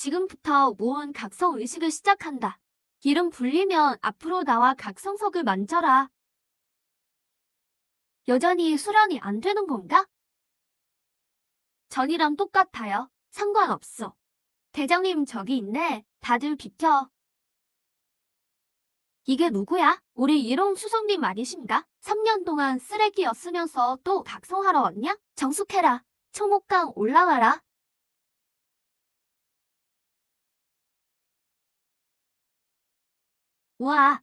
지금부터 모은 각성 의식을 시작한다. 기름 불리면 앞으로 나와 각성석을 만져라. 여전히 수련이 안 되는 건가? 전이랑 똑같아요. 상관없어. 대장님 저기 있네. 다들 비켜. 이게 누구야? 우리 일용 수석님 아니신가? 3년 동안 쓰레기였으면서 또 각성하러 왔냐? 정숙해라. 초목강 올라와라. 우와,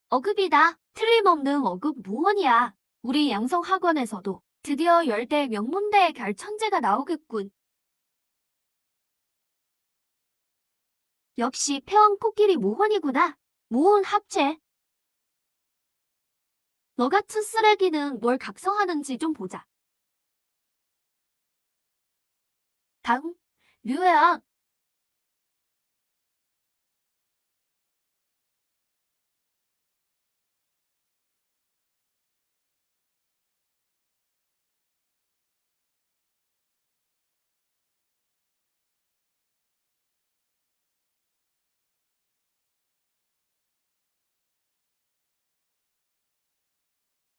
어급이다. 틀림없는 어급 무원이야. 우리 양성학원에서도 드디어 열대 명문대의 결천재가 나오겠군. 역시 패왕 코끼리 무원이구나. 무원 합체. 너 같은 쓰레기는 뭘 각성하는지 좀 보자. 다음, 류야.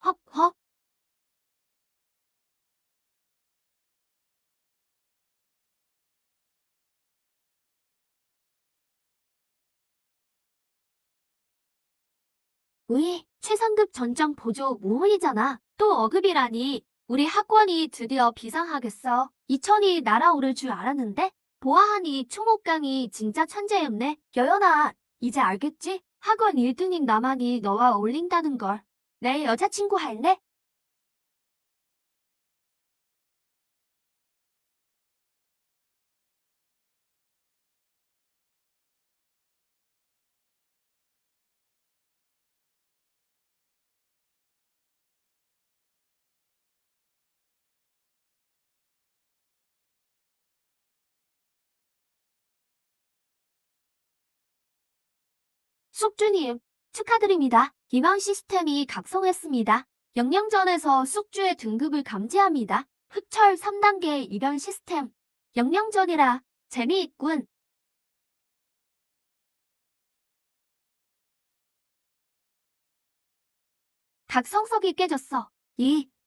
헉헉. 으이, 최상급 전장 보조 무원이잖아. 또 어급이라니. 우리 학원이 드디어 비상하겠어. 이천이 날아오를 줄 알았는데 보아하니 충옥강이 진짜 천재였네. 여연아, 이제 알겠지? 학원 1등인 나만이 너와 어울린다는 걸. 내 여자친구 할래? 숙주님, 축하드립니다. 기방 시스템이 각성했습니다. 영양전에서 숙주의 등급을 감지합니다. 흡철 3단계 이변 시스템. 영양전이라 재미있군. 각성석이 깨졌어.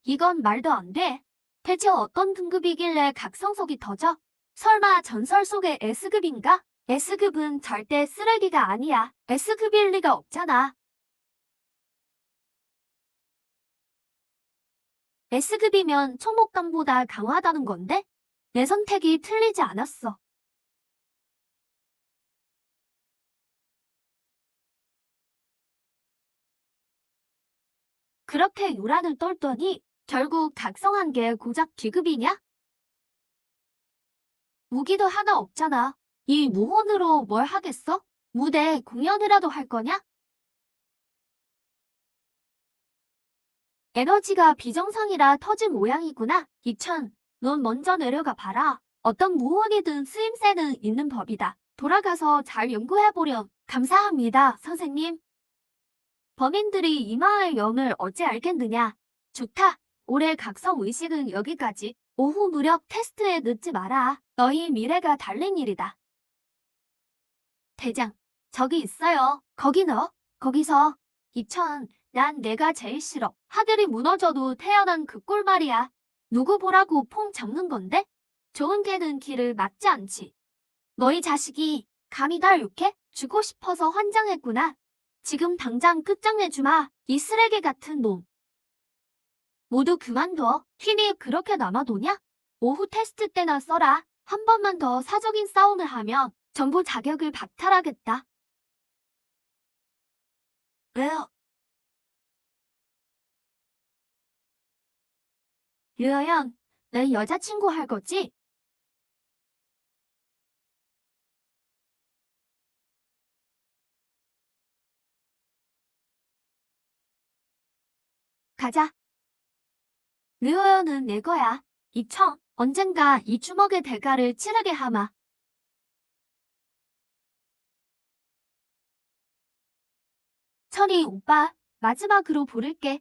이건 말도 안 돼. 대체 어떤 등급이길래 각성석이 터져? 설마 전설 속의 S급인가? S급은 절대 쓰레기가 아니야. S급일 리가 없잖아. S급이면 초목감보다 강하다는 건데? 내 선택이 틀리지 않았어. 그렇게 요란을 떨더니 결국 각성한 게 고작 D급이냐? 무기도 하나 없잖아. 이 무혼으로 뭘 하겠어? 무대 공연이라도 할 거냐? 에너지가 비정상이라 터진 모양이구나. 이천, 넌 먼저 내려가 봐라. 어떤 무언이든 쓰임새는 있는 법이다. 돌아가서 잘 연구해보렴. 감사합니다, 선생님. 범인들이 이 마을 영을 어찌 알겠느냐. 좋다. 올해 각성 의식은 여기까지. 오후 무력 테스트에 늦지 마라. 너희 미래가 달린 일이다. 대장, 저기 있어요. 거기 너, 거기서. 이천, 난 내가 제일 싫어. 하늘이 무너져도 태어난 그 꼴 말이야. 누구 보라고 폼 잡는 건데? 좋은 개는 길을 막지 않지. 너희 자식이 감히 날 욕해? 주고 싶어서 환장했구나. 지금 당장 끝장내주마. 이 쓰레기 같은 놈. 모두 그만둬. 힘이 그렇게 남아도냐? 오후 테스트 때나 써라. 한 번만 더 사적인 싸움을 하면 전부 자격을 박탈하겠다. 왜요? 류어연, 내 여자친구 할 거지? 가자. 류어연은 내 거야. 이청, 언젠가 이 주먹의 대가를 치르게 하마. 천이 오빠, 마지막으로 부를게.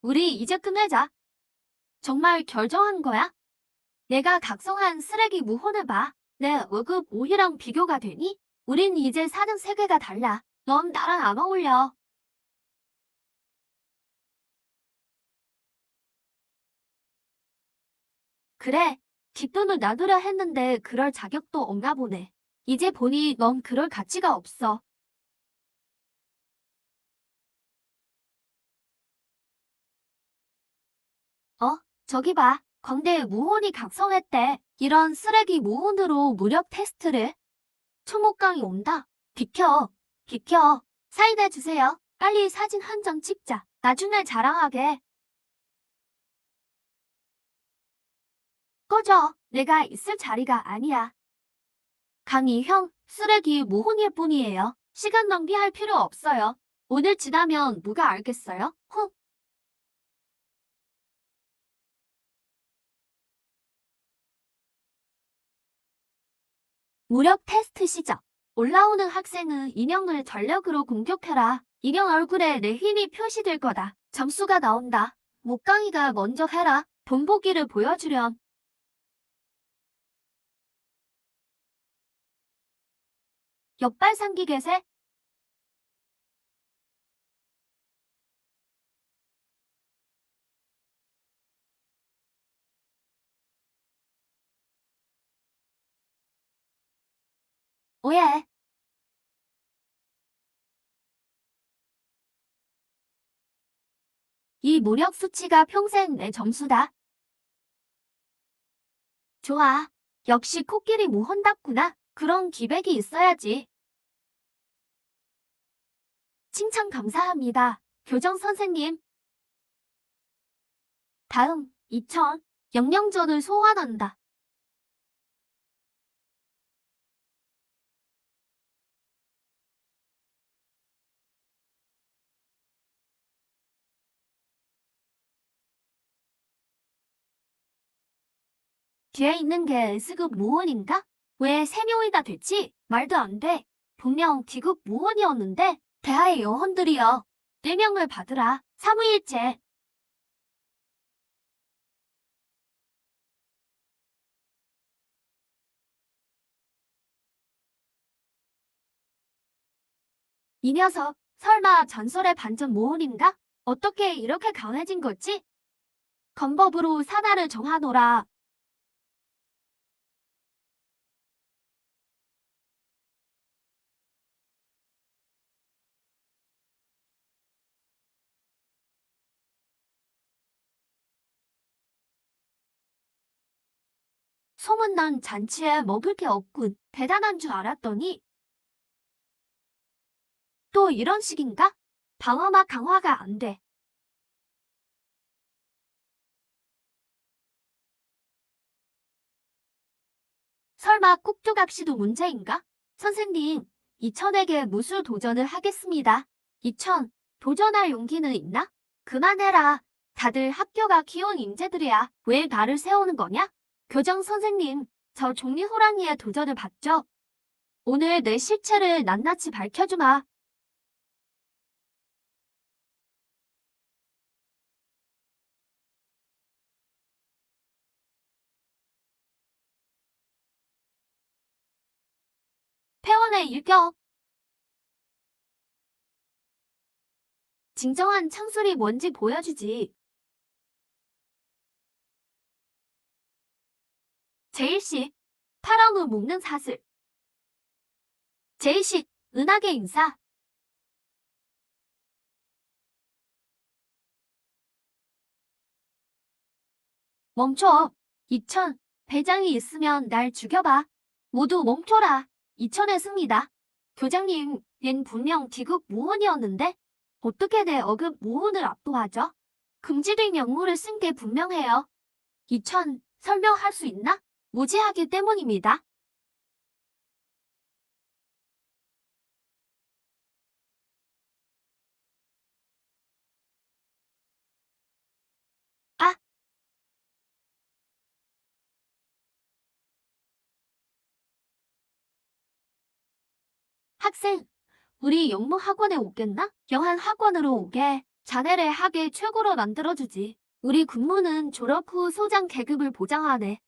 우리 이제 끝내자. 정말 결정한 거야? 내가 각성한 쓰레기 무혼을 봐. 내 월급 5위랑 비교가 되니? 우린 이제 사는 세계가 달라. 넌 나랑 안 어울려. 그래, 뒷돈을 놔두려 했는데 그럴 자격도 없나 보네. 이제 보니 넌 그럴 가치가 없어. 어? 저기 봐. 광대에 무혼이 각성했대. 이런 쓰레기 무혼으로 무력 테스트를. 초목강이 온다. 비켜. 비켜. 사인해 주세요. 빨리 사진 한 장 찍자. 나중에 자랑하게. 꺼져. 내가 있을 자리가 아니야. 강희 형, 쓰레기 무혼일 뿐이에요. 시간 낭비할 필요 없어요. 오늘 지나면 누가 알겠어요? 후. 무력 테스트 시작. 올라오는 학생은 인형을 전력으로 공격해라. 인형 얼굴에 내 힘이 표시될 거다. 점수가 나온다. 목강이가 먼저 해라. 본보기를 보여주렴. 역발상기 개세. 오예. 이 무력 수치가 평생 내 점수다. 좋아. 역시 코끼리 무혼답구나. 그런 기백이 있어야지. 칭찬 감사합니다. 교정 선생님. 다음, 2000. 영양전을 소환한다. 뒤에 있는 게 S급 무혼인가? 왜 3명이나 됐지? 말도 안 돼. 분명 D급 무혼이었는데 대하의 영혼들이여. 4명을 받으라. 사무일체. 이 녀석 설마 전설의 반전 무혼인가? 어떻게 이렇게 강해진 거지? 검법으로 사나를 정하노라. 소문난 잔치에 먹을 게 없군. 대단한 줄 알았더니 또 이런 식인가? 방어막 강화가 안 돼. 설마 꼭두각시도 문제인가? 선생님, 이천에게 무술 도전을 하겠습니다. 이천, 도전할 용기는 있나? 그만해라. 다들 학교가 키운 인재들이야. 왜 나를 세우는 거냐? 교장 선생님, 저 종리 호랑이의 도전을 받죠? 오늘 내 실체를 낱낱이 밝혀주마. 폐원의 일격. 진정한 창술이 뭔지 보여주지. 제일식, 파랑을 묶는 사슬. 제일식, 은하계 인사. 멈춰. 이천, 배장이 있으면 날 죽여봐. 모두 멈춰라. 이천의 승리다. 교장님, 얜 분명 D급 무혼이었는데 어떻게 내 어급 무혼을 압도하죠? 금지된 역물을 쓴 게 분명해요. 이천, 설명할 수 있나? 무지하기 때문입니다. 아, 학생, 우리 영무 학원에 오겠나? 영한 학원으로 오게. 자네를 학의 최고로 만들어주지. 우리 군무는 졸업 후 소장 계급을 보장하네.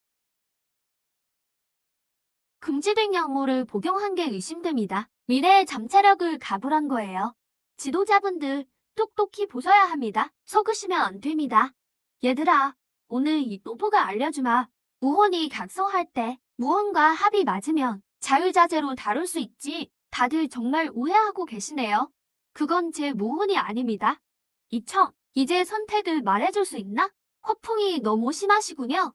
금지된 약물을 복용한 게 의심됩니다. 미래의 잠재력을 가불한 거예요. 지도자분들 똑똑히 보셔야 합니다. 속으시면 안 됩니다. 얘들아, 오늘 이 노부가 알려주마. 무혼이 각성할 때 무혼과 합이 맞으면 자유자재로 다룰 수 있지. 다들 정말 오해하고 계시네요. 그건 제 무혼이 아닙니다. 이청, 이제 선택을 말해줄 수 있나? 허풍이 너무 심하시군요.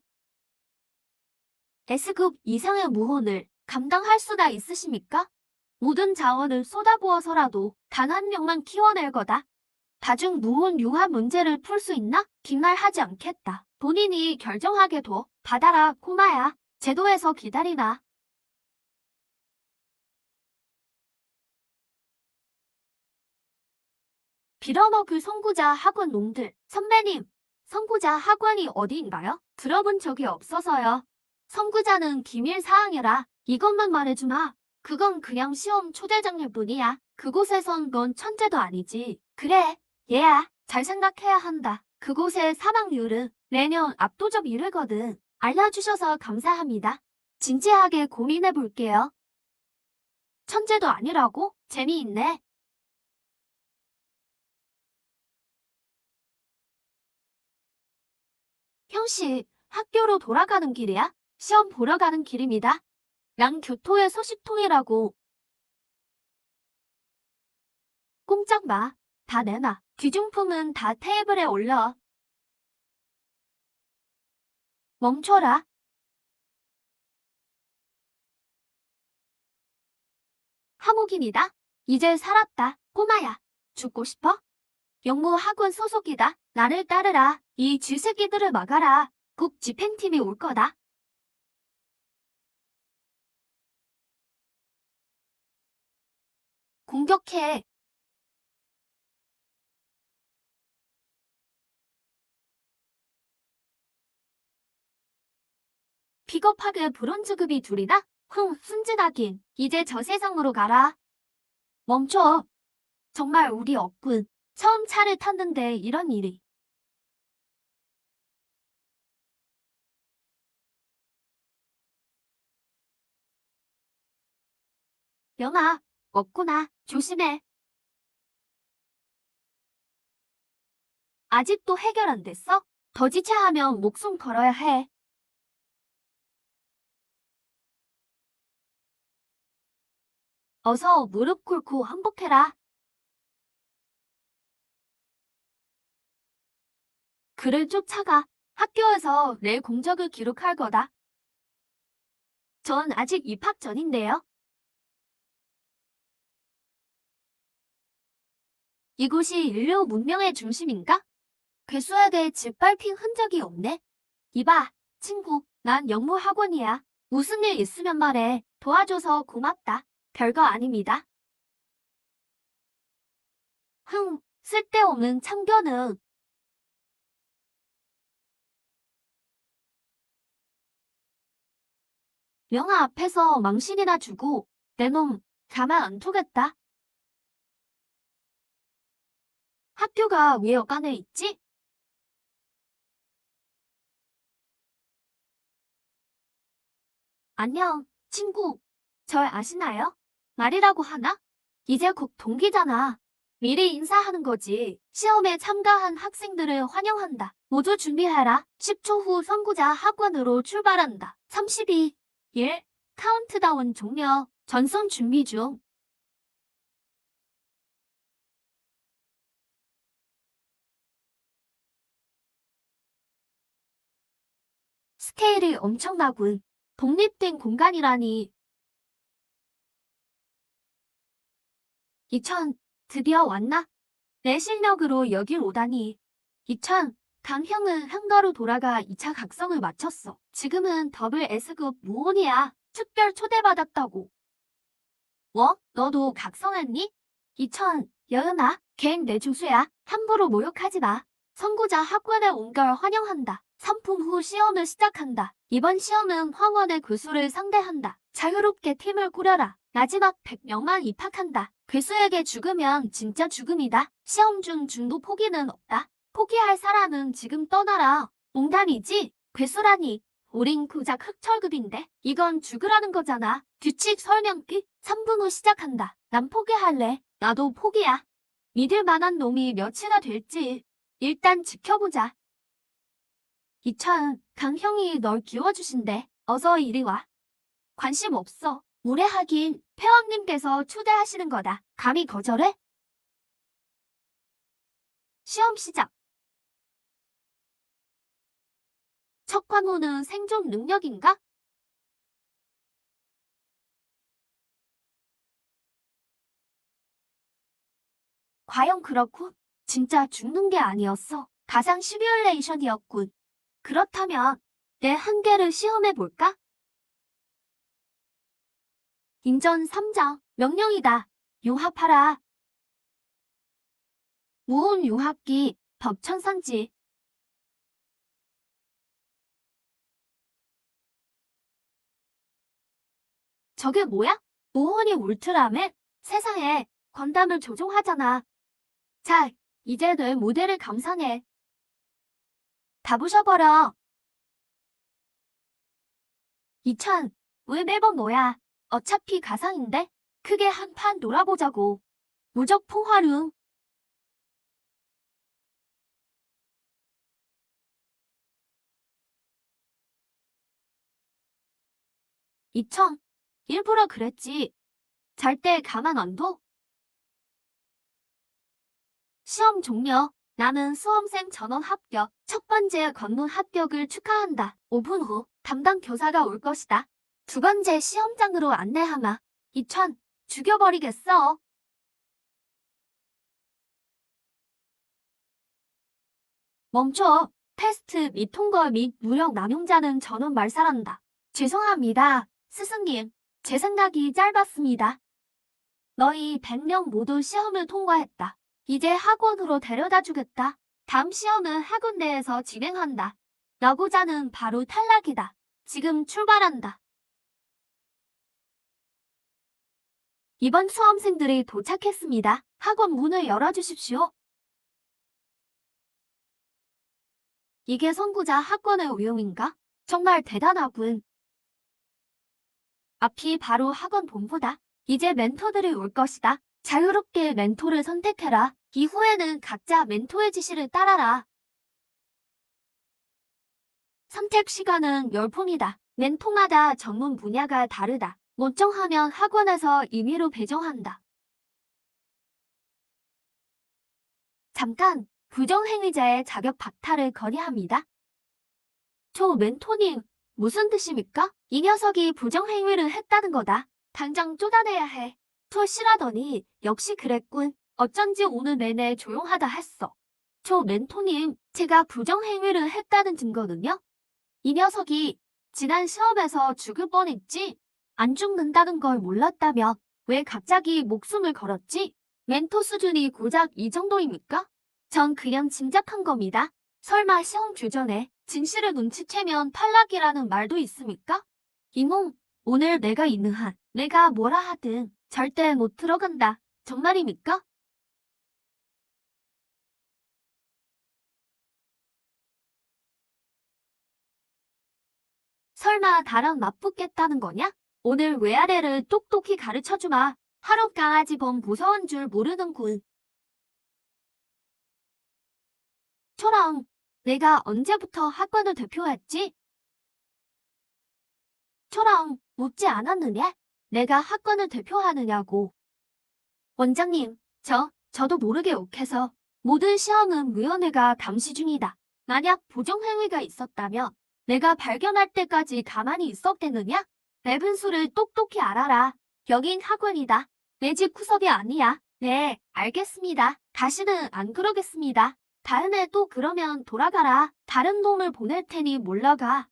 S급 이상의 무혼을 감당할 수가 있으십니까? 모든 자원을 쏟아부어서라도 단 한 명만 키워낼 거다. 다중 무혼 융합 문제를 풀 수 있나? 뒷말하지 않겠다. 본인이 결정하게 둬. 받아라, 꼬마야. 제도에서 기다리나. 빌어먹을 선구자 학원 놈들. 선배님, 선구자 학원이 어디인가요? 들어본 적이 없어서요. 선구자는 기밀 사항이라 이것만 말해주마. 그건 그냥 시험 초대장일 뿐이야. 그곳에선 넌 천재도 아니지. 그래, 얘야. 잘 생각해야 한다. 그곳의 사망률은 매년 압도적 1위거든. 알려주셔서 감사합니다. 진지하게 고민해 볼게요. 천재도 아니라고? 재미있네. 형씨, 학교로 돌아가는 길이야? 시험 보러 가는 길입니다. 양 교토의 소식통이라고. 꼼짝 마. 다 내놔. 귀중품은 다 테이블에 올려. 멈춰라. 하목인이다. 이제 살았다. 꼬마야. 죽고 싶어? 영무 학원 소속이다. 나를 따르라. 이 쥐새끼들을 막아라. 꼭 집행팀이 올 거다. 공격해. 비겁하게 브론즈급이 둘이다? 순진하긴. 이제 저 세상으로 가라. 멈춰. 정말 우리 없군. 처음 차를 탔는데 이런 일이. 영아, 없구나. 조심해. 아직도 해결 안 됐어? 더 지체하면 목숨 걸어야 해. 어서 무릎 꿇고 항복해라. 그를 쫓아가. 학교에서 내 공적을 기록할 거다. 전 아직 입학 전인데요. 이곳이 인류 문명의 중심인가? 괴수에게 짓밟힌 흔적이 없네. 이봐, 친구. 난 영무학원이야. 무슨 일 있으면 말해. 도와줘서 고맙다. 별거 아닙니다. 쓸데없는 참견은. 영아 앞에서 망신이나 주고 내 놈 가만 안 두겠다. 학교가 왜 여간에 있지? 안녕, 친구. 절 아시나요? 말이라고 하나? 이제 곧 동기잖아. 미리 인사하는 거지. 시험에 참가한 학생들을 환영한다. 모두 준비해라. 10초 후 선구자 학원으로 출발한다. 32, 1, 카운트다운 종료. 전송 준비 중. 스케일이 엄청나군. 독립된 공간이라니. 2000, 드디어 왔나? 내 실력으로 여길 오다니. 2000, 강형은 한가로 돌아가 2차 각성을 마쳤어. 지금은 더블 S급 무혼이야. 특별 초대받았다고. 뭐? 너도 각성했니? 2000, 여은아, 걘 내 조수야. 함부로 모욕하지 마. 선구자 학원에 온 걸 환영한다. 3품 후 시험을 시작한다. 이번 시험은 황원의 괴수를 상대한다. 자유롭게 팀을 꾸려라. 마지막 100명만 입학한다. 괴수에게 죽으면 진짜 죽음이다. 시험 중 중도 포기는 없다. 포기할 사람은 지금 떠나라. 농담이지? 괴수라니. 우린 고작 흑철급인데 이건 죽으라는 거잖아. 규칙 설명기 3분 후 시작한다. 난 포기할래. 나도 포기야. 믿을 만한 놈이 몇이나 될지 일단 지켜보자. 이차은, 강형이 널 키워주신대. 어서 이리 와. 관심 없어. 무례하긴 폐왕님께서 초대하시는 거다. 감히 거절해? 시험 시작. 첫 관문은 생존 능력인가? 과연 그렇군. 진짜 죽는 게 아니었어. 가상 시뮬레이션이었군. 그렇다면 내 한계를 시험해볼까? 인전 3장 명령이다. 융합하라. 무혼 융합기 법천산지. 저게 뭐야? 무혼이 울트라맨? 세상에 건담을 조종하잖아. 자, 이제 내 모델을 감상해. 다 부셔버려. 이찬, 왜 매번 너야? 어차피 가상인데? 크게 한 판 놀아보자고. 무적 풍화룡. 이천, 일부러 그랬지. 잘 때 가만 안 둬? 시험 종료. 나는 수험생 전원 합격. 첫 번째 관문 합격을 축하한다. 5분 후 담당 교사가 올 것이다. 두 번째 시험장으로 안내하마. 이천, 죽여버리겠어. 멈춰. 테스트 및 통과 및 무력 남용자는 전원 말살한다. 죄송합니다, 스승님. 제 생각이 짧았습니다. 너희 100명 모두 시험을 통과했다. 이제 학원으로 데려다 주겠다. 다음 시험은 학원 내에서 진행한다. 나고자는 바로 탈락이다. 지금 출발한다. 이번 수험생들이 도착했습니다. 학원 문을 열어주십시오. 이게 선구자 학원의 우용인가? 정말 대단하군. 앞이 바로 학원 본부다. 이제 멘토들이 올 것이다. 자유롭게 멘토를 선택해라. 이후에는 각자 멘토의 지시를 따라라. 선택 시간은 10분이다. 멘토마다 전문 분야가 다르다. 멀쩡하면 학원에서 임의로 배정한다. 잠깐, 부정행위자의 자격 박탈을 건의합니다. 저 멘토님, 무슨 뜻입니까? 이 녀석이 부정행위를 했다는 거다. 당장 쫓아내야 해. 솔실하더니 역시 그랬군. 어쩐지 오늘 내내 조용하다 했어. 저 멘토님, 제가 부정행위를 했다는 증거는요? 이 녀석이 지난 시험에서 죽을 뻔했지? 안 죽는다는 걸 몰랐다며 왜 갑자기 목숨을 걸었지? 멘토 수준이 고작 이 정도입니까? 전 그냥 짐작한 겁니다. 설마 시험 규전에 진실을 눈치채면 탈락이라는 말도 있습니까? 이몽, 오늘 내가 있는 한 내가 뭐라 하든 절대 못 들어간다. 정말입니까? 설마 나랑 맞붙겠다는 거냐? 오늘 외아래를 똑똑히 가르쳐주마. 하루 강아지 범 무서운 줄 모르는군. 초랑, 내가 언제부터 학과를 대표했지? 초랑, 묻지 않았느냐? 내가 학과를 대표하느냐고. 원장님, 저도 모르게 욱해서 모든 시험은 위원회가 감시 중이다. 만약 부정행위가 있었다면 내가 발견할 때까지 가만히 있었겠느냐? 내 분수를 똑똑히 알아라. 여긴 학원이다. 내 집 구석이 아니야. 네, 알겠습니다. 다시는 안 그러겠습니다. 다음에 또 그러면 돌아가라. 다른 놈을 보낼 테니 몰라가.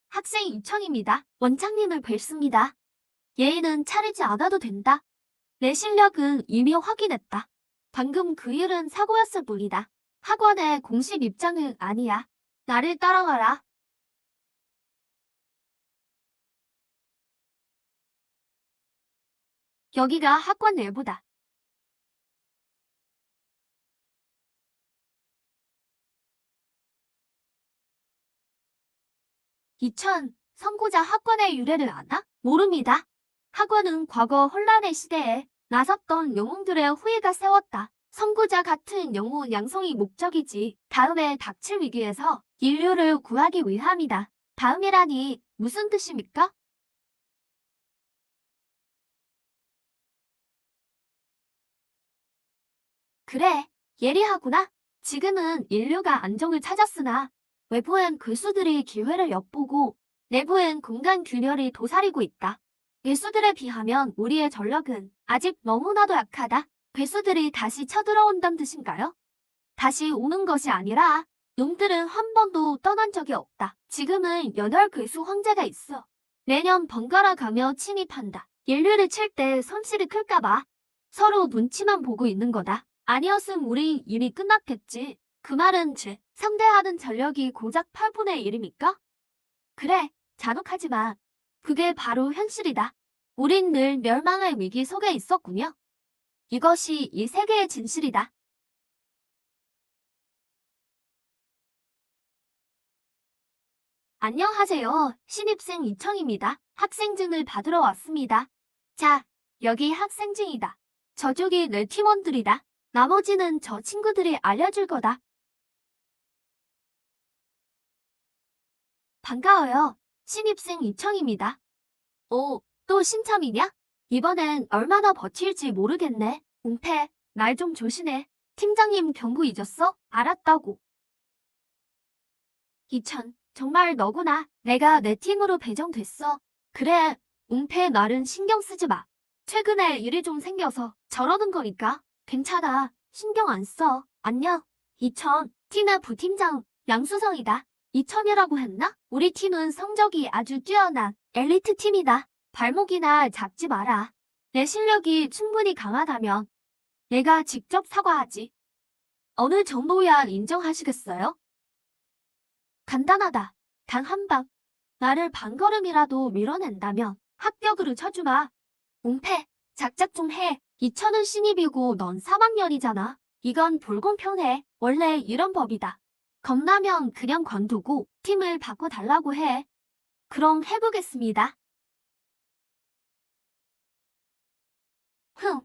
학생 이청입니다. 원장님을 뵙습니다. 예의는 차리지 않아도 된다. 내 실력은 이미 확인했다. 방금 그 일은 사고였을 뿐이다. 학원의 공식 입장은 아니야. 나를 따라와라. 여기가 학원 내부다. 2000, 선구자 학관의 유래를 아나? 모릅니다. 학원은 과거 혼란의 시대에 나섰던 영웅들의 후예가 세웠다. 선구자 같은 영웅 양성이 목적이지. 다음에 닥칠 위기에서 인류를 구하기 위함이다. 다음이라니 무슨 뜻입니까? 그래, 예리하구나. 지금은 인류가 안정을 찾았으나 외부엔 괴수들이 기회를 엿보고 내부엔 공간 균열이 도사리고 있다. 괴수들에 비하면 우리의 전력은 아직 너무나도 약하다. 괴수들이 다시 쳐들어온다는 뜻인가요? 다시 오는 것이 아니라 놈들은 한 번도 떠난 적이 없다. 지금은 8괴수 황제가 있어. 매년 번갈아 가며 침입한다. 인류를 칠 때 손실이 클까봐 서로 눈치만 보고 있는 거다. 아니었음 우리 이미 끝났겠지. 그 말은 상대하는 전력이 고작 8분의 1입니까? 그래, 잔혹하지만 그게 바로 현실이다. 우린 늘 멸망의 위기 속에 있었군요. 이것이 이 세계의 진실이다. 안녕하세요. 신입생 이청입니다. 학생증을 받으러 왔습니다. 자, 여기 학생증이다. 저쪽이 내 팀원들이다. 나머지는 저 친구들이 알려줄 거다. 반가워요. 신입생 이청입니다. 오, 또 신참이냐? 이번엔 얼마나 버틸지 모르겠네. 웅태, 말 좀 조심해. 팀장님 경고 잊었어? 알았다고. 이천, 정말 너구나. 내가 내 팀으로 배정됐어. 그래, 웅태 말은 신경 쓰지 마. 최근에 일이 좀 생겨서 저러는 거니까. 괜찮아. 신경 안 써. 안녕. 이천, 티나 부팀장, 양수성이다. 이천이라고 했나? 우리 팀은 성적이 아주 뛰어난 엘리트 팀이다. 발목이나 잡지 마라. 내 실력이 충분히 강하다면 내가 직접 사과하지. 어느 정도야 인정하시겠어요? 간단하다. 단 한 방. 나를 반걸음이라도 밀어낸다면 합격으로 쳐주마. 웅패, 작작 좀 해. 이천은 신입이고 넌 3학년이잖아. 이건 불공평해. 원래 이런 법이다. 겁나면 그냥 관두고 팀을 바꿔달라고 해. 그럼 해보겠습니다. 흥,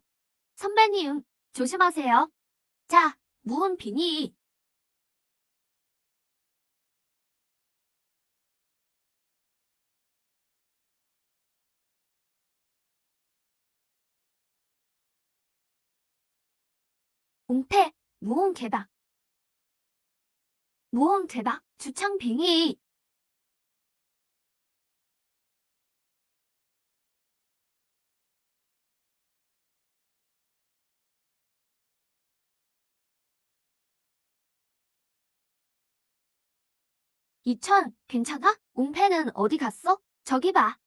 선배님, 조심하세요. 자, 무은 비니. 웅패, 무은 개박. 무은 개박, 주창 빙의. 2000, 괜찮아? 웅패는 어디 갔어? 저기 봐.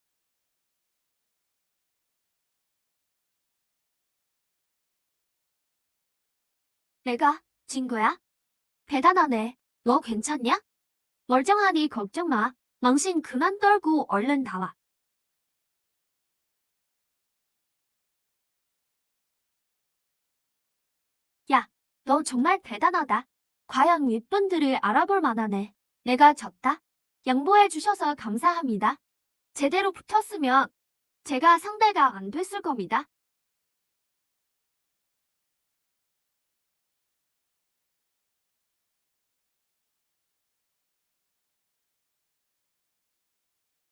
내가 진 거야? 대단하네. 너 괜찮냐? 멀쩡하니 걱정 마. 망신 그만 떨고 얼른 나와. 야, 너 정말 대단하다. 과연 윗분들을 알아볼 만하네. 내가 졌다. 양보해 주셔서 감사합니다. 제대로 붙었으면 제가 상대가 안 됐을 겁니다.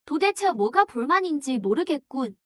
도대체 뭐가 불만인지 모르겠군.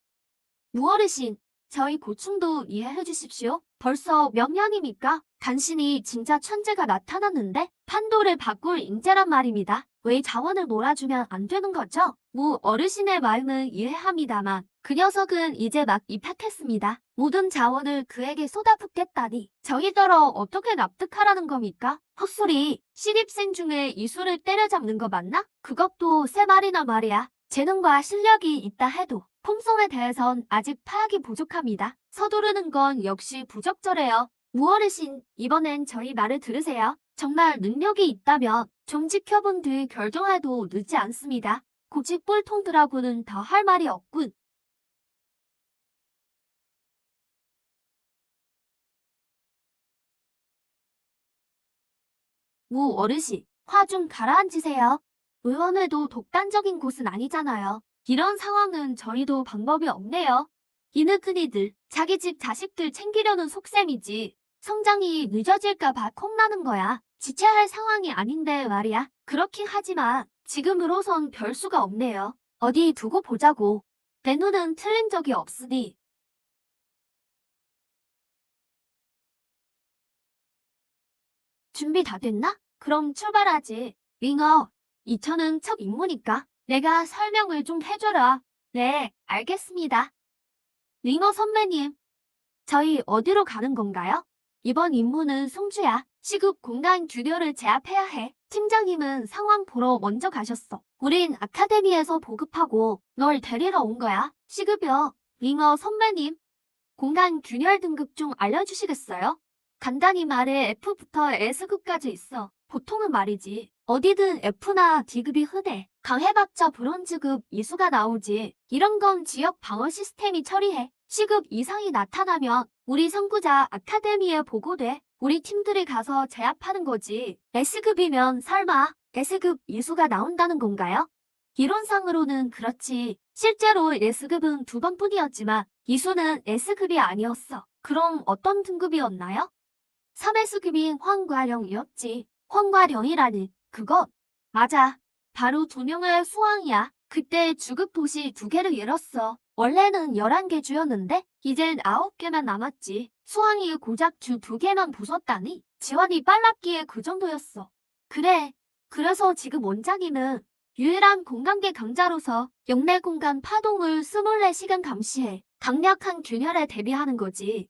무어르신, 저희 고충도 이해해 주십시오. 벌써 몇 년입니까? 간신히 진짜 천재가 나타났는데 판도를 바꿀 인재란 말입니다. 왜 자원을 몰아주면 안 되는 거죠? 어르신의 마음은 이해합니다만 그 녀석은 이제 막 입학했습니다. 모든 자원을 그에게 쏟아붓겠다니 저희더러 어떻게 납득하라는 겁니까? 헛소리, 신입생 중에 이수를 때려잡는 거 맞나? 그것도 세 마리나 말이야. 재능과 실력이 있다 해도 품성에 대해선 아직 파악이 부족합니다. 서두르는 건 역시 부적절해요. 무어르신, 이번엔 저희 말을 들으세요. 정말 능력이 있다면 좀 지켜본 뒤 결정해도 늦지 않습니다. 고집불통들하고는 더 할 말이 없군. 무어르신, 화 좀 가라앉히세요. 의원회도 독단적인 곳은 아니잖아요. 이런 상황은 저희도 방법이 없네요. 이느끈이들, 자기 집 자식들 챙기려는 속셈이지. 성장이 늦어질까봐 콩나는 거야. 지체할 상황이 아닌데 말이야. 그렇긴 하지만 지금으로선 별 수가 없네요. 어디 두고 보자고. 내 눈은 틀린 적이 없으니. 준비 다 됐나? 그럼 출발하지. 윙어, 이천은 첫 임무니까 내가 설명을 좀 해줘라. 네, 알겠습니다. 윙어 선배님, 저희 어디로 가는 건가요? 이번 임무는 송주야. 시급 공간 균열을 제압해야 해. 팀장님은 상황 보러 먼저 가셨어. 우린 아카데미에서 보급하고 널 데리러 온 거야. 시급여, 윙어 선배님. 공간 균열 등급 좀 알려주시겠어요? 간단히 말해 F부터 S급까지 있어. 보통은 말이지. 어디든 F나 D급이 흔해. 강해봤자 브론즈급 이수가 나오지. 이런 건 지역 방어 시스템이 처리해. C급 이상이 나타나면 우리 선구자 아카데미에 보고돼. 우리 팀들이 가서 제압하는 거지. S급이면 설마 S급 이수가 나온다는 건가요? 이론상으로는 그렇지. 실제로 S급은 2번뿐이었지만 이수는 S급이 아니었어. 그럼 어떤 등급이었나요? 3S급인 황과령이었지. 황과령이라니, 그것. 맞아. 바로 2명의 수왕이야. 그때 주급 도시 2개를 잃었어. 원래는 11개 주였는데 이젠 9개만 남았지. 수왕이 고작 주 2개만 부쉈다니. 지원이 빨랐기에 그 정도였어. 그래. 그래서 지금 원장님은 유일한 공간계 강자로서 역내 공간 파동을 24시간 감시해 강력한 균열에 대비하는 거지.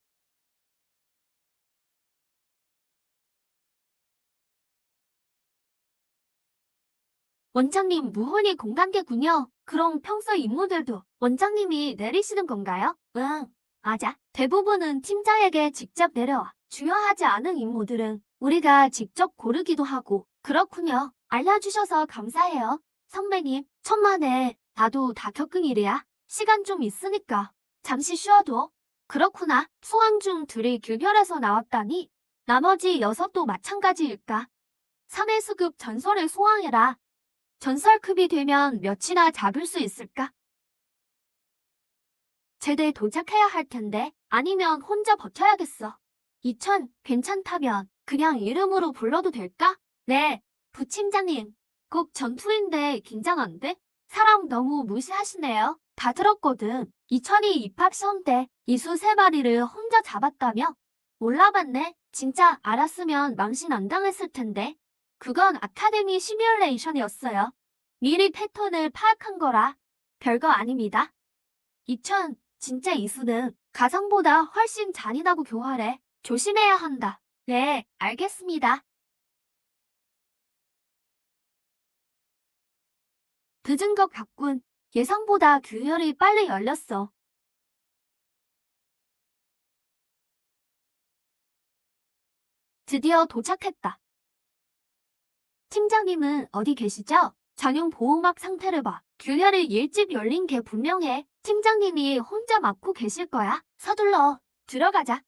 원장님 무혼이 공간계군요. 그럼 평소 임무들도 원장님이 내리시는 건가요? 응, 맞아. 대부분은 팀장에게 직접 내려와. 중요하지 않은 임무들은 우리가 직접 고르기도 하고. 그렇군요. 알려주셔서 감사해요. 선배님, 천만에 나도 다 겪은 일이야. 시간 좀 있으니까 잠시 쉬어도. 그렇구나. 소환 중 둘이 교별해서 나왔다니. 나머지 6도 마찬가지일까? 3회 수급 전설의 소왕해라. 전설급이 되면 몇이나 잡을 수 있을까? 제대 도착해야 할 텐데 아니면 혼자 버텨야겠어. 2000 괜찮다면 그냥 이름으로 불러도 될까? 네, 부팀장님. 꼭 전투인데 긴장 안 돼? 사람 너무 무시하시네요. 다 들었거든. 2000이 입학 시험 때 이수 3마리를 혼자 잡았다며? 몰라봤네. 진짜 알았으면 망신 안 당했을 텐데. 그건 아카데미 시뮬레이션이었어요. 미리 패턴을 파악한 거라. 별거 아닙니다. 2000, 진짜 이수는 가상보다 훨씬 잔인하고 교활해. 조심해야 한다. 네, 알겠습니다. 늦은 것 같군. 예상보다 균열이 빨리 열렸어. 드디어 도착했다. 팀장님은 어디 계시죠? 전용 보호막 상태를 봐. 균열이 일찍 열린 게 분명해. 팀장님이 혼자 맡고 계실 거야. 서둘러. 들어가자.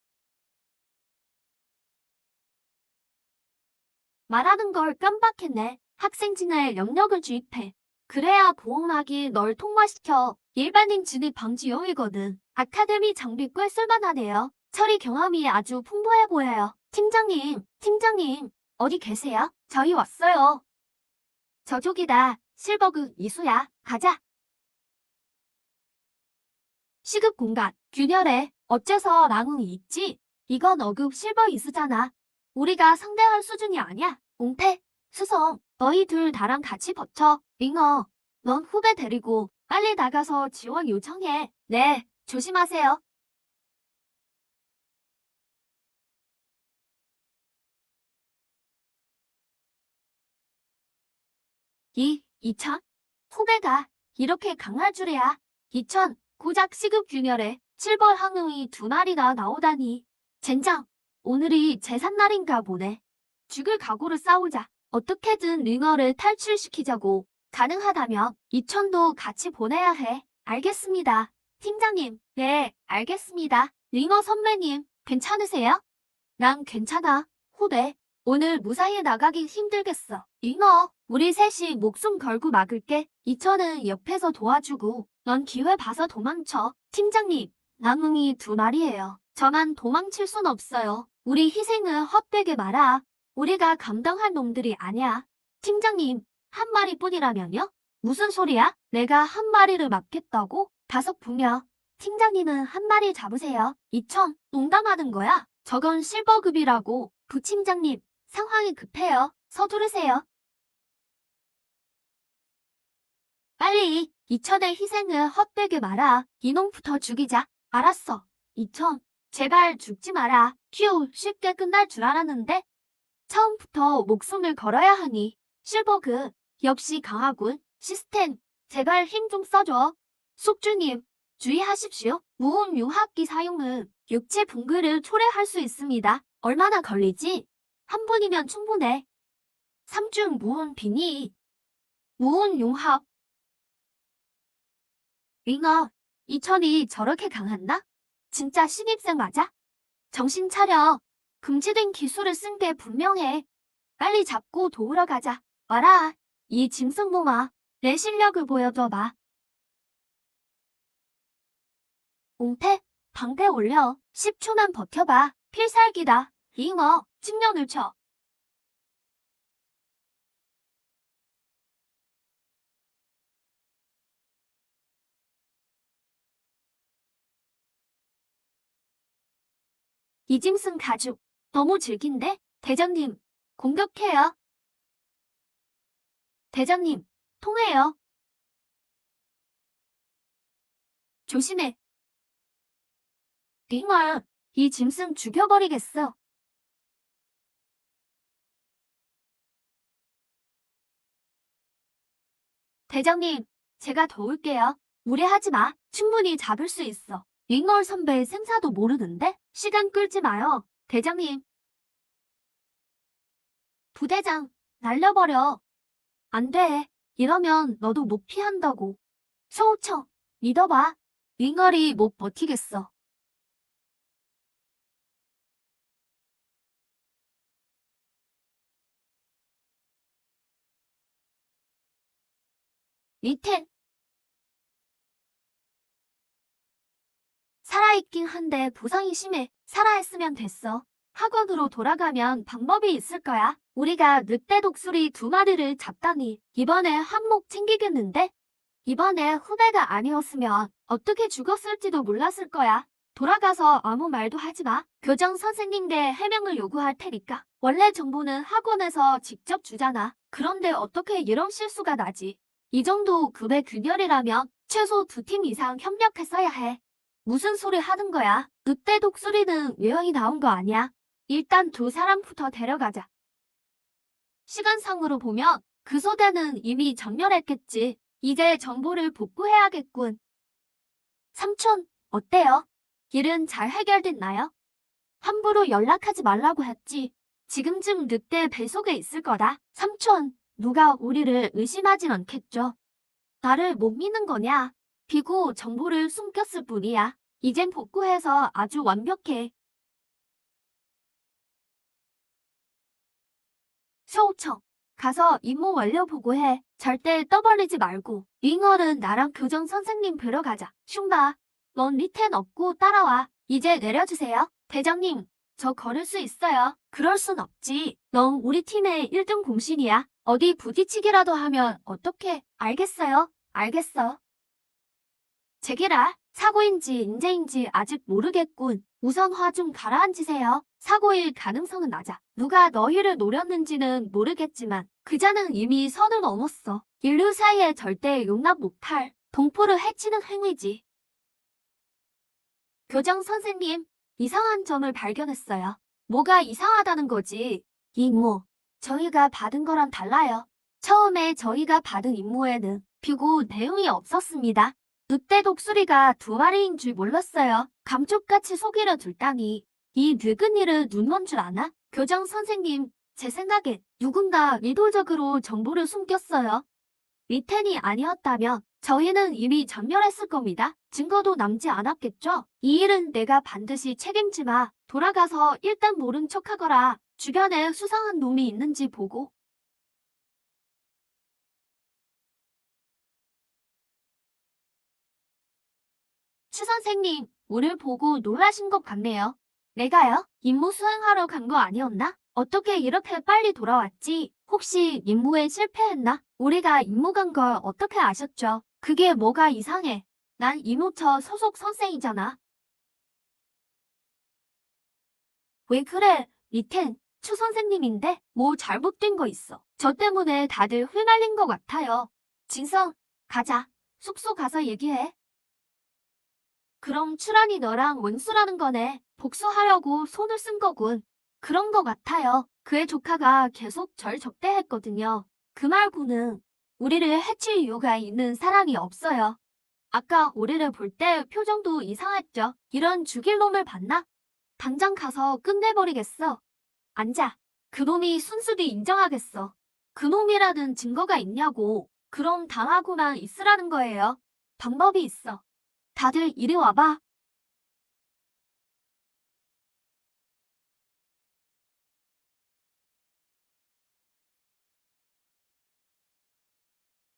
말하는 걸 깜빡했네. 학생진에 영역을 주입해. 그래야 보호막이 널 통과시켜. 일반인 진입 방지용이거든. 아카데미 장비 꽤 쓸만하네요. 처리 경험이 아주 풍부해 보여요. 팀장님, 어디 계세요? 저희 왔어요. 저쪽이다. 실버그 이수야. 가자. 시급 공간, 균열에 어째서 랑웅이 있지? 이건 어급 실버 이수잖아. 우리가 상대할 수준이 아니야. 옹태, 수성, 너희 둘 나랑 같이 버텨. 잉어, 넌 후배 데리고 빨리 나가서 지원 요청해. 네, 조심하세요. 이천? 후배가 이렇게 강할 줄이야. 이천, 고작 시급 균열에 7벌 항응이 2마리나 나오다니. 젠장, 오늘이 제삿날인가 보네. 죽을 각오로 싸우자. 어떻게든 링어를 탈출시키자고. 가능하다면 이천도 같이 보내야 해. 알겠습니다. 팀장님, 네, 알겠습니다. 링어 선배님, 괜찮으세요? 난 괜찮아, 후배. 오늘 무사히 나가기 힘들겠어. 잉어, 우리 셋이 목숨 걸고 막을게. 이천은 옆에서 도와주고 넌 기회 봐서 도망쳐. 팀장님, 남ung이 2마리예요. 저만 도망칠 순 없어요. 우리 희생은 헛되게 말아. 우리가 감당할 놈들이 아니야. 팀장님, 1마리뿐이라면요? 무슨 소리야? 내가 1마리를 맡겠다고? 5부며. 팀장님은 1마리 잡으세요. 이천, 농담하는 거야? 저건 실버급이라고. 부팀장님, 상황이 급해요. 서두르세요. 빨리, 이천의 희생을 헛되게 마라. 이놈부터 죽이자. 알았어. 이천, 제발 죽지 마라. 휴, 쉽게 끝날 줄 알았는데. 처음부터 목숨을 걸어야 하니. 실버그, 역시 강하군. 시스템, 제발 힘 좀 써줘. 숙주님, 주의하십시오. 무음 융합기 사용은 육체 붕괴를 초래할 수 있습니다. 얼마나 걸리지? 1분이면 충분해. 3중 무음 비니. 무음 융합. 윙어, 이천이 저렇게 강했나? 진짜 신입생 맞아? 정신 차려. 금지된 기술을 쓴 게 분명해. 빨리 잡고 도우러 가자. 와라, 이 짐승놈아. 내 실력을 보여줘봐. 옹태, 방패 올려. 10초만 버텨봐. 필살기다. 잉어, 측면을 쳐. 이짐승 가죽. 너무 질긴데? 대장님, 공격해요. 대장님, 통해요. 조심해. 잉어, 이 짐승 죽여버리겠어. 대장님, 제가 도울게요. 무리하지 마. 충분히 잡을 수 있어. 잉얼 선배 생사도 모르는데? 시간 끌지 마요. 대장님. 부대장, 날려버려. 안 돼. 이러면 너도 못 피한다고. 소우청, 믿어봐. 잉얼이 못 버티겠어. 리텐. 살아있긴 한데 부상이 심해. 살아있으면 됐어. 학원으로 돌아가면 방법이 있을 거야. 우리가 늑대 독수리 2마리를 잡다니. 이번에 한몫 챙기겠는데? 이번에 후배가 아니었으면 어떻게 죽었을지도 몰랐을 거야. 돌아가서 아무 말도 하지 마. 교장 선생님께 해명을 요구할 테니까. 원래 정보는 학원에서 직접 주잖아. 그런데 어떻게 이런 실수가 나지? 이 정도 급의 균열이라면 최소 2팀 이상 협력했어야 해. 무슨 소리 하는 거야? 늑대 독수리는 외형이 나온 거 아니야. 일단 2사람부터 데려가자. 시간상으로 보면 그 소대는 이미 전멸했겠지. 이제 정보를 복구해야겠군. 삼촌, 어때요? 일은 잘 해결됐나요? 함부로 연락하지 말라고 했지. 지금쯤 늑대 뱃속에 있을 거다. 삼촌, 누가 우리를 의심하진 않겠죠? 나를 못 믿는 거냐? 비고 정보를 숨겼을 뿐이야. 이젠 복구해서 아주 완벽해. 쇼우청, 가서 임무 완료 보고해. 절대 떠벌리지 말고. 잉얼은 나랑 교정 선생님 뵈러 가자. 슝바, 넌 리텐 없고 따라와. 이제 내려주세요. 대장님, 저 걸을 수 있어요. 그럴 순 없지. 넌 우리 팀의 1등 공신이야. 어디 부딪히기라도 하면 어떡해. 알겠어요. 알겠어. 제기라, 사고인지 인재인지 아직 모르겠군. 우선 화 좀 가라앉히세요. 사고일 가능성은 낮아. 누가 너희를 노렸는지는 모르겠지만 그자는 이미 선을 넘었어. 인류 사이에 절대 용납 못할 동포를 해치는 행위지. 교장 선생님, 이상한 점을 발견했어요. 뭐가 이상하다는 거지? 임무, 저희가 받은 거랑 달라요. 처음에 저희가 받은 임무에는 비고 내용이 없었습니다. 늑대 독수리가 2마리인 줄 몰랐어요. 감쪽같이 속이려 둘다니. 이 늙은 일을 눈먼 줄 아나? 교장 선생님, 제 생각엔 누군가 의도적으로 정보를 숨겼어요. 리텐이 아니었다면 저희는 이미 전멸했을 겁니다. 증거도 남지 않았겠죠? 이 일은 내가 반드시 책임지마. 돌아가서 일단 모른 척하거라. 주변에 수상한 놈이 있는지 보고. 추 선생님, 오늘 보고 놀라신 것 같네요. 내가요? 임무 수행하러 간 거 아니었나? 어떻게 이렇게 빨리 돌아왔지? 혹시 임무에 실패했나? 우리가 임무 간 걸 어떻게 아셨죠? 그게 뭐가 이상해? 난 이모처 소속 선생이잖아. 왜 그래? 리텐, 추 선생님인데 뭐 잘못된 거 있어. 저 때문에 다들 휘말린 것 같아요. 진성, 가자. 숙소 가서 얘기해. 그럼 추란이 너랑 원수라는 거네. 복수하려고 손을 쓴 거군. 그런 거 같아요. 그의 조카가 계속 절 적대했거든요. 그 말고는 우리를 해칠 이유가 있는 사람이 없어요. 아까 우리를 볼 때 표정도 이상했죠. 이런 죽일 놈을 봤나? 당장 가서 끝내버리겠어. 앉아. 그놈이 순순히 인정하겠어. 그놈이라는 증거가 있냐고. 그럼 당하고만 있으라는 거예요. 방법이 있어. 다들 이리 와봐.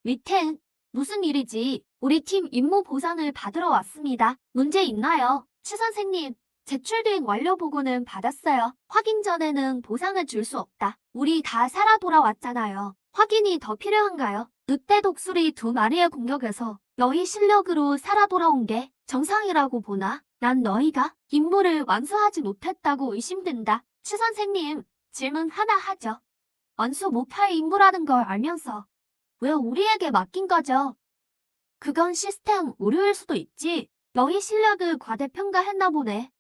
리텐, 무슨 일이지? 우리 팀 임무 보상을 받으러 왔습니다. 문제 있나요? 추 선생님, 제출된 완료 보고는 받았어요. 확인 전에는 보상을 줄 수 없다. 우리 다 살아 돌아왔잖아요. 확인이 더 필요한가요? 늑대 독수리 두 마리의 공격에서 너희 실력으로 살아 돌아온 게 정상이라고 보나? 난 너희가 임무를 완수하지 못했다고 의심된다. 추 선생님, 질문 하나 하죠. 완수 못할 임무라는 걸 알면서 왜 우리에게 맡긴 거죠? 그건 시스템 오류일 수도 있지. 너희 실력을 과대평가했나 보네.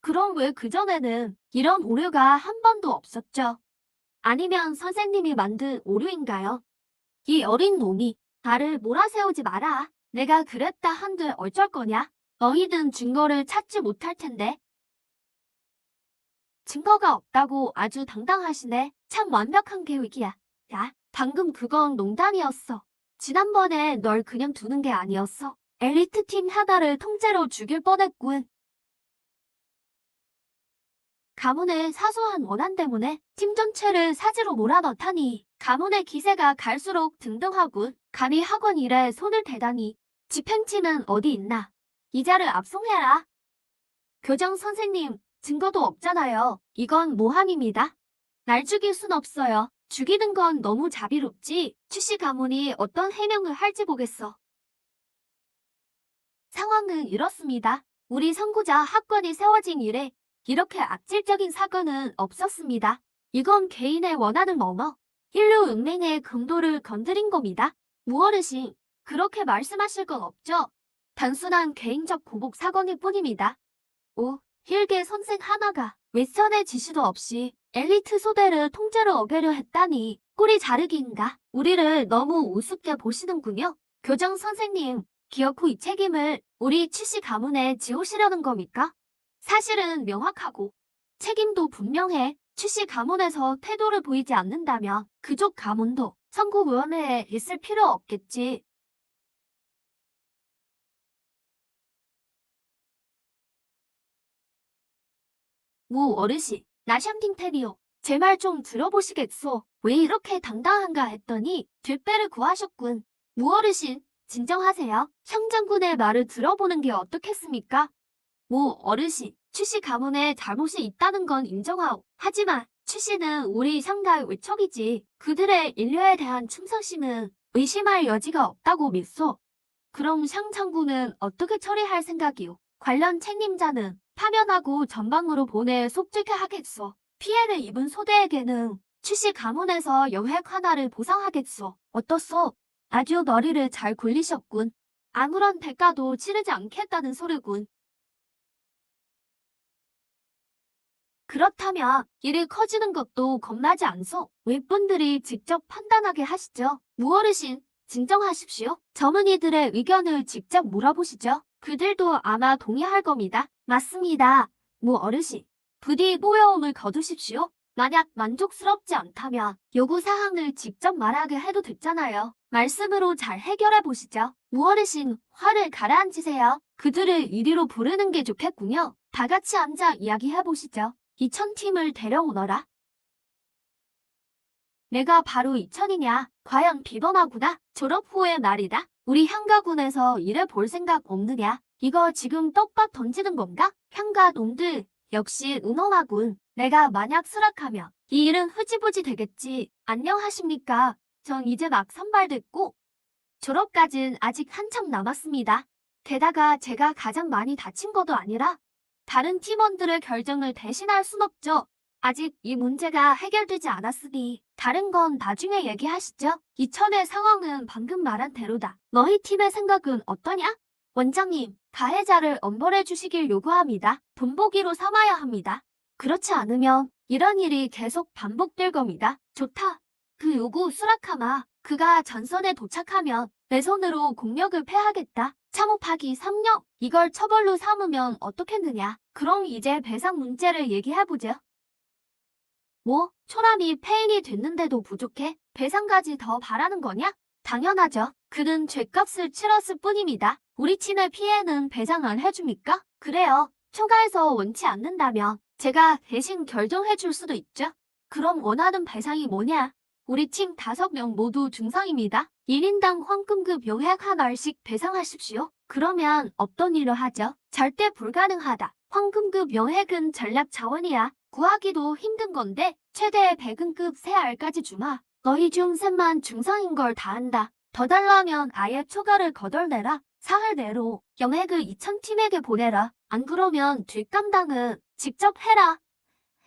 그럼 왜 그전에는 이런 오류가 한 번도 없었죠? 아니면 선생님이 만든 오류인가요? 이 어린 놈이 나를 몰아세우지 마라. 내가 그랬다 한들 어쩔 거냐? 너희는 증거를 찾지 못할 텐데. 증거가 없다고 아주 당당하시네. 참 완벽한 계획이야. 야, 방금 그건 농담이었어. 지난번에 널 그냥 두는 게 아니었어. 엘리트 팀 하나를 통째로 죽일 뻔했군. 가문의 사소한 원한 때문에 팀 전체를 사지로 몰아넣다니. 가문의 기세가 갈수록 등등하군. 감히 학원 일에 손을 대다니. 집행팀은 어디 있나? 이자를 압송해라. 교장 선생님, 증거도 없잖아요. 이건 모함입니다. 날 죽일 순 없어요. 죽이는 건 너무 자비롭지. 추씨 가문이 어떤 해명을 할지 보겠어. 상황은 이렇습니다. 우리 선구자 학관이 세워진 이래 이렇게 악질적인 사건은 없었습니다. 이건 개인의 원한을 넘어 인류 은행의 금도를 건드린 겁니다. 무어르신, 그렇게 말씀하실 건 없죠? 단순한 개인적 보복 사건일 뿐입니다. 오, 힐계 선생 하나가 윗선의 지시도 없이 엘리트 소대를 통째로 어게려 했다니 꼬리 자르기인가? 우리를 너무 우습게 보시는군요. 교장 선생님, 기어코 이 책임을 우리 치씨 가문에 지우시려는 겁니까? 사실은 명확하고 책임도 분명해. 치씨 가문에서 태도를 보이지 않는다면 그쪽 가문도 선구위원회에 있을 필요 없겠지. 무 어르신, 나샹팅테리오. 제 말 좀 들어보시겠소. 왜 이렇게 당당한가 했더니 뒷배를 구하셨군. 무 어르신, 진정하세요. 형 장군의 말을 들어보는 게 어떻겠습니까? 무 어르신, 추씨 가문에 잘못이 있다는 건 인정하오. 하지만 추씨는 우리 상가의 외척이지. 그들의 인류에 대한 충성심은 의심할 여지가 없다고 믿소. 그럼 샹 장군은 어떻게 처리할 생각이오? 관련 책임자는 파면하고 전방으로 보내 속죄케 하겠소. 피해를 입은 소대에게는 추씨 가문에서 영획 하나를 보상하겠소. 어떻소? 아주 머리를 잘 굴리셨군. 아무런 대가도 치르지 않겠다는 소리군. 그렇다면 일이 커지는 것도 겁나지 않소? 윗분들이 직접 판단하게 하시죠. 무어르신, 진정하십시오. 젊은이들의 의견을 직접 물어보시죠. 그들도 아마 동의할 겁니다. 맞습니다. 무어르신, 부디 모여움을 거두십시오. 만약 만족스럽지 않다면 요구사항을 직접 말하게 해도 됐잖아요. 말씀으로 잘 해결해 보시죠. 무어르신 화를 가라앉히세요. 그들을 이리로 부르는 게 좋겠군요. 다 같이 앉아 이야기해보시죠. 이천팀을 데려오너라. 내가 바로 이천이냐? 과연 비범하구나. 졸업 후의 말이다. 우리 향가군에서 일해 볼 생각 없느냐? 이거 지금 떡밥 던지는 건가? 향가 놈들 역시 은엄하군. 내가 만약 수락하면 이 일은 흐지부지 되겠지. 안녕하십니까? 전 이제 막 선발됐고 졸업까진 아직 한참 남았습니다. 게다가 제가 가장 많이 다친 것도 아니라 다른 팀원들의 결정을 대신할 순 없죠. 아직 이 문제가 해결되지 않았으니 다른 건 나중에 얘기하시죠. 이천의 상황은 방금 말한 대로다. 너희 팀의 생각은 어떠냐? 원장님, 가해자를 엄벌해 주시길 요구합니다. 본보기로 삼아야 합니다. 그렇지 않으면 이런 일이 계속 반복될 겁니다. 좋다. 그 요구 수락하마. 그가 전선에 도착하면 내 손으로 공력을 패하겠다. 참호파기 3령. 이걸 처벌로 삼으면 어떻겠느냐. 그럼 이제 배상 문제를 얘기해보죠. 뭐, 초람이 폐인이 됐는데도 부족해? 배상까지 더 바라는 거냐? 당연하죠. 그는 죗값을 치렀을 뿐입니다. 우리 팀의 피해는 배상 안 해줍니까? 그래요. 초과해서 원치 않는다면 제가 대신 결정해줄 수도 있죠. 그럼 원하는 배상이 뭐냐? 우리 팀 5명 모두 중상입니다. 1인당 황금급 용액 한 알씩 배상하십시오. 그러면 없던 일로 하죠. 절대 불가능하다. 황금급 용액은 전략 자원이야. 구하기도 힘든 건데 최대 백은급 3알까지 주마. 너희 중 셋만 중상인 걸 다 안다. 더 달라면 아예 초과를 거덜내라. 사흘 내로 영액을 2000팀에게 보내라. 안 그러면 뒷감당은 직접 해라.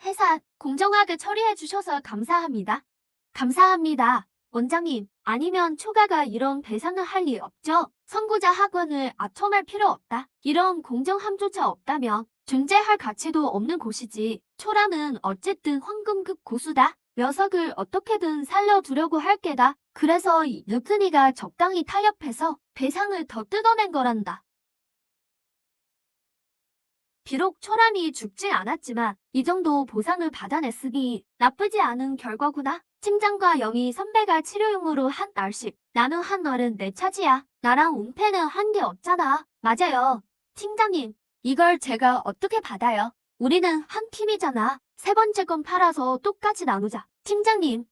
해산 공정하게 처리해 주셔서 감사합니다. 감사합니다. 원장님, 아니면 초가가 이런 배상을 할 리 없죠. 선구자 학원을 아첨할 필요 없다. 이런 공정함조차 없다면 존재할 가치도 없는 곳이지. 초라는 어쨌든 황금급 고수다. 녀석을 어떻게든 살려두려고 할 게다. 그래서 이 느슨이가 적당히 타협해서 배상을 더 뜯어낸 거란다. 비록 초람이 죽진 않았지만 이 정도 보상을 받아냈으니 나쁘지 않은 결과구나. 팀장과 영희 선배가 치료용으로 한 알씩, 나는 한 알은 내 차지야. 나랑 웅패는 한 게 없잖아. 맞아요. 팀장님, 이걸 제가 어떻게 받아요? 우리는 한 팀이잖아. 세 번째 건 팔아서 똑같이 나누자. 팀장님,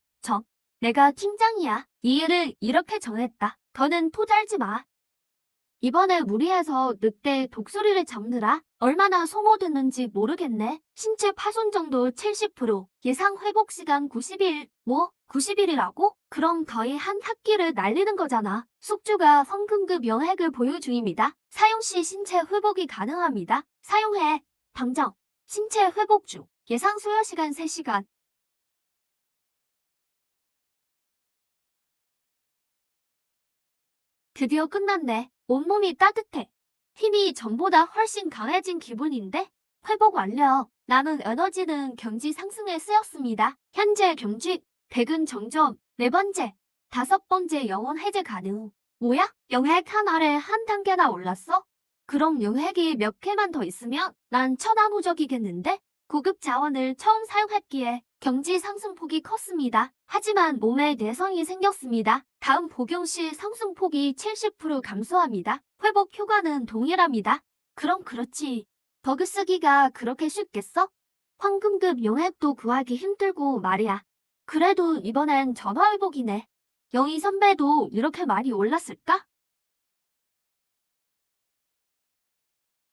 내가 팀장이야. 이 일을 이렇게 정했다. 더는 토달지 마. 이번에 무리해서 늑대 독수리를 잡느라 얼마나 소모됐는지 모르겠네. 신체 파손 정도 70%, 예상 회복 시간 90일. 뭐? 90일이라고? 그럼 거의 한 학기를 날리는 거잖아. 숙주가 성금급 영액을 보유 중입니다. 사용 시 신체 회복이 가능합니다. 사용해. 당장. 신체 회복 중. 예상 소요 시간 3시간. 드디어 끝났네. 온몸이 따뜻해. 힘이 전보다 훨씬 강해진 기분인데? 회복 완료. 남은 에너지는 경지 상승에 쓰였습니다. 현재 경지, 백은 정점, 4번째, 5번째 영혼 해제 가능. 뭐야? 영핵 한 알에 한 단계나 올랐어? 그럼 영핵이 몇 개만 더 있으면 난 천하무적이겠는데? 고급 자원을 처음 사용했기에 경지 상승폭이 컸습니다. 하지만 몸에 내성이 생겼습니다. 다음 복용 시 상승폭이 70% 감소합니다. 회복 효과는 동일합니다. 그럼 그렇지. 버그 쓰기가 그렇게 쉽겠어? 황금급 용액도 구하기 힘들고 말이야. 그래도 이번엔 전화회복이네. 영희 선배도 이렇게 많이 올랐을까?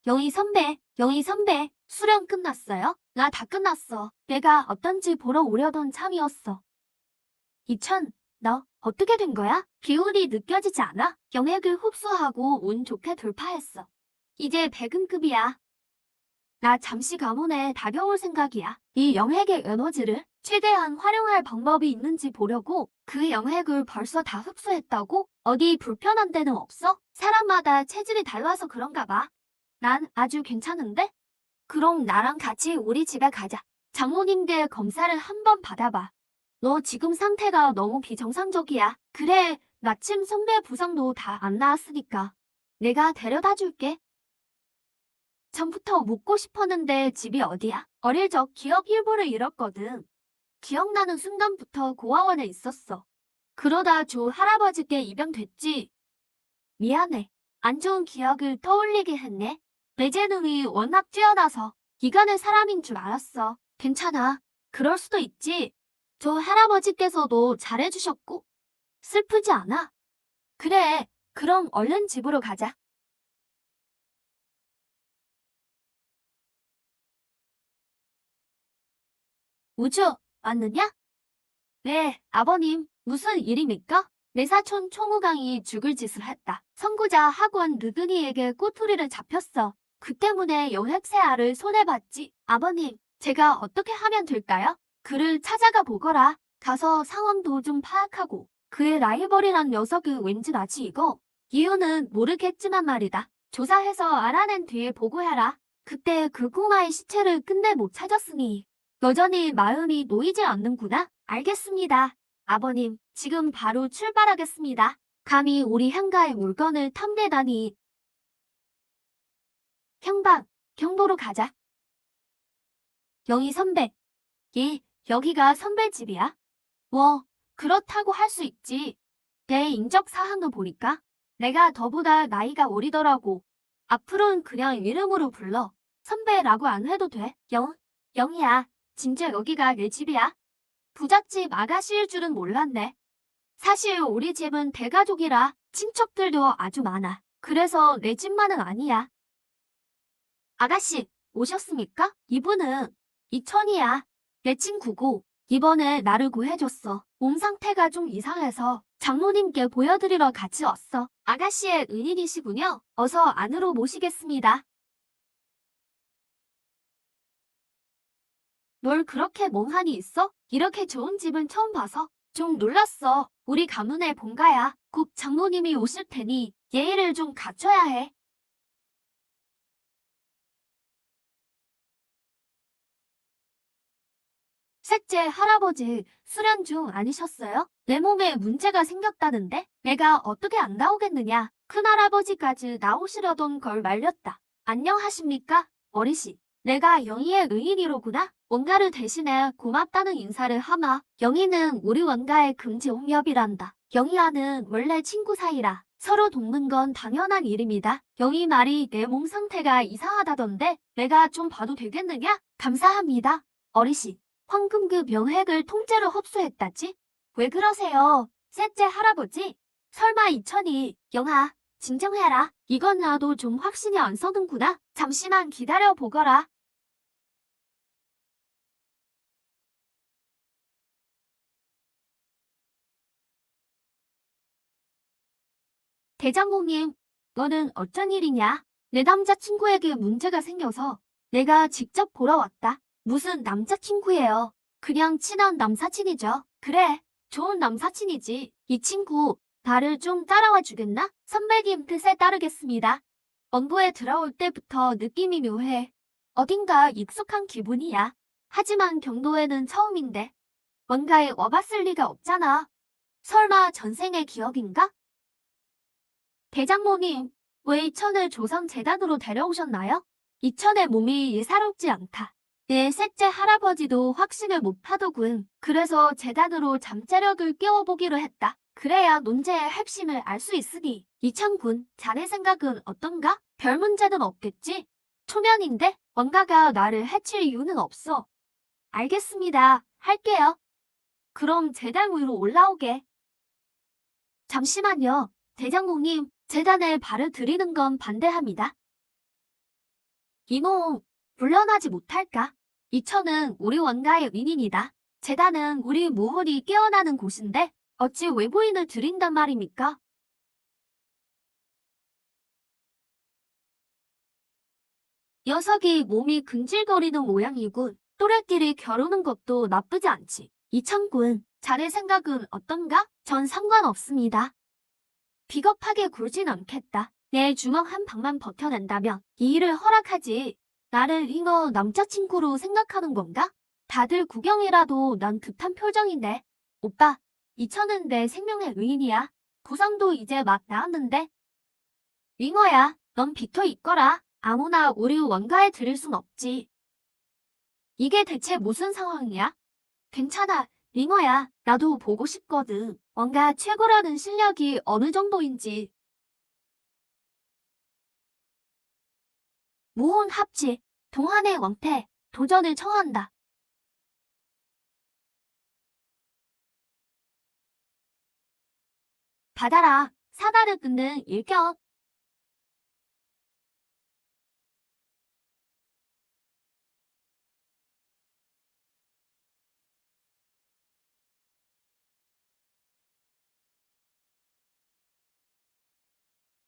영희 선배, 수련 끝났어요? 나 다 끝났어. 내가 어떤지 보러 오려던 참이었어. 이천, 너 어떻게 된 거야? 기운이 느껴지지 않아? 영액을 흡수하고 운 좋게 돌파했어. 이제 백은급이야. 나 잠시 가문에 다녀올 생각이야. 이 영핵의 에너지를 최대한 활용할 방법이 있는지 보려고. 그 영핵을 벌써 다 흡수했다고? 어디 불편한 데는 없어? 사람마다 체질이 달라서 그런가 봐. 난 아주 괜찮은데? 그럼 나랑 같이 우리 집에 가자. 장모님께 검사를 한번 받아봐. 너 지금 상태가 너무 비정상적이야. 그래, 마침 선배 부상도 다 안 나았으니까. 내가 데려다 줄게. 전부터 묻고 싶었는데 집이 어디야? 어릴 적 기억 일부를 잃었거든. 기억나는 순간부터 고아원에 있었어. 그러다 조 할아버지께 입양됐지. 미안해. 안 좋은 기억을 떠올리게 했네. 내 재능이 워낙 뛰어나서 기간의 사람인 줄 알았어. 괜찮아. 그럴 수도 있지. 저 할아버지께서도 잘해주셨고. 슬프지 않아? 그래. 그럼 얼른 집으로 가자. 우주, 왔느냐? 네, 아버님. 무슨 일입니까? 내 사촌 총우강이 죽을 짓을 했다. 선구자 학원 르그니에게 꼬투리를 잡혔어. 그 때문에 여획세아를 손해봤지. 아버님, 제가 어떻게 하면 될까요? 그를 찾아가 보거라. 가서 상황도 좀 파악하고. 그의 라이벌이란 녀석은 왠지 나지 이거. 이유는 모르겠지만 말이다. 조사해서 알아낸 뒤에 보고해라. 그때 그 꼬마의 시체를 끝내 못 찾았으니 여전히 마음이 놓이질 않는구나. 알겠습니다. 아버님, 지금 바로 출발하겠습니다. 감히 우리 향가의 물건을 탐내다니. 형방, 경보로 가자. 영희 선배. 예, 여기가 선배 집이야? 뭐, 그렇다고 할 수 있지. 내 인적 사항을 보니까 내가 너보다 나이가 어리더라고. 앞으로는 그냥 이름으로 불러. 선배라고 안 해도 돼. 영희야. 진짜 여기가 내 집이야? 부잣집 아가씨일 줄은 몰랐네. 사실 우리 집은 대가족이라 친척들도 아주 많아. 그래서 내 집만은 아니야. 아가씨, 오셨습니까? 이분은 이천이야. 내 친구고 이번에 나를 구해줬어. 몸 상태가 좀 이상해서 장모님께 보여드리러 같이 왔어. 아가씨의 은인이시군요. 어서 안으로 모시겠습니다. 널 그렇게 멍하니 있어? 이렇게 좋은 집은 처음 봐서 좀 놀랐어. 우리 가문의 본가야. 곧 장모님이 오실 테니 예의를 좀 갖춰야 해. 셋째 할아버지 수련 중 아니셨어요? 내 몸에 문제가 생겼다는데 내가 어떻게 안 나오겠느냐. 큰할아버지까지 나오시려던 걸 말렸다. 안녕하십니까? 어르신. 내가 영희의 의인이로구나. 원가를 대신해 고맙다는 인사를 하마. 영희는 우리 원가의 금지 옥렵이란다. 영희와는 원래 친구 사이라 서로 돕는 건 당연한 일입니다. 영희 말이 내 몸 상태가 이상하다던데 내가 좀 봐도 되겠느냐? 감사합니다. 어르신. 황금급 명획을 통째로 흡수했다지? 왜 그러세요? 셋째 할아버지? 설마 이천이, 영아, 진정해라. 이건 나도 좀 확신이 안 서는구나. 잠시만 기다려 보거라. 대장공님, 너는 어쩐 일이냐? 내 남자친구에게 문제가 생겨서 내가 직접 보러 왔다. 무슨 남자친구예요? 그냥 친한 남사친이죠. 그래, 좋은 남사친이지. 이 친구, 나를 좀 따라와 주겠나? 선배님 뜻에 따르겠습니다. 원부에 들어올 때부터 느낌이 묘해. 어딘가 익숙한 기분이야. 하지만 경도에는 처음인데 뭔가에 와봤을 리가 없잖아. 설마 전생의 기억인가? 대장모님, 왜 이천을 조선재단으로 데려오셨나요? 이천의 몸이 예사롭지 않다. 내 셋째 할아버지도 확신을 못하더군. 그래서 재단으로 잠재력을 깨워보기로 했다. 그래야 논제의 핵심을 알 수 있으니. 이천군, 자네 생각은 어떤가? 별 문제는 없겠지? 초면인데 뭔가가 나를 해칠 이유는 없어. 알겠습니다. 할게요. 그럼 재단 위로 올라오게. 잠시만요. 대장공님, 재단에 발을 들이는 건 반대합니다. 이놈, 물러나지 못할까? 이천은 우리 원가의 은인이다. 재단은 우리 모혼이 깨어나는 곳인데 어찌 외부인을 들인단 말입니까? 녀석이 몸이 근질거리는 모양이군. 또래끼리 겨루는 것도 나쁘지 않지. 이천군, 자네 생각은 어떤가? 전 상관없습니다. 비겁하게 굴진 않겠다. 내 주먹 한 방만 버텨낸다면 이 일을 허락하지. 나를 잉어 남자친구로 생각하는 건가? 다들 구경이라도 난 급한 표정인데. 오빠, 이천은 내 생명의 의인이야. 부상도 이제 막 나았는데. 잉어야, 넌 비켜 있거라. 아무나 우리 원가에 들일 순 없지. 이게 대체 무슨 상황이야? 괜찮아, 잉어야. 나도 보고 싶거든. 원가 최고라는 실력이 어느 정도인지. 무혼 합치, 동한의 왕패, 도전을 청한다. 받아라, 사다를 끊는 일격.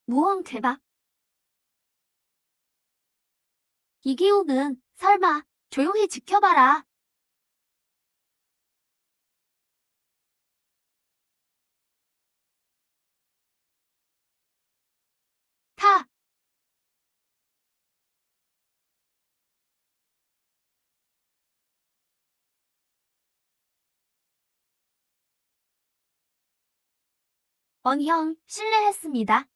무혼 대박. 이기호는 설마 조용히 지켜봐라. 타. 형, 실례했습니다.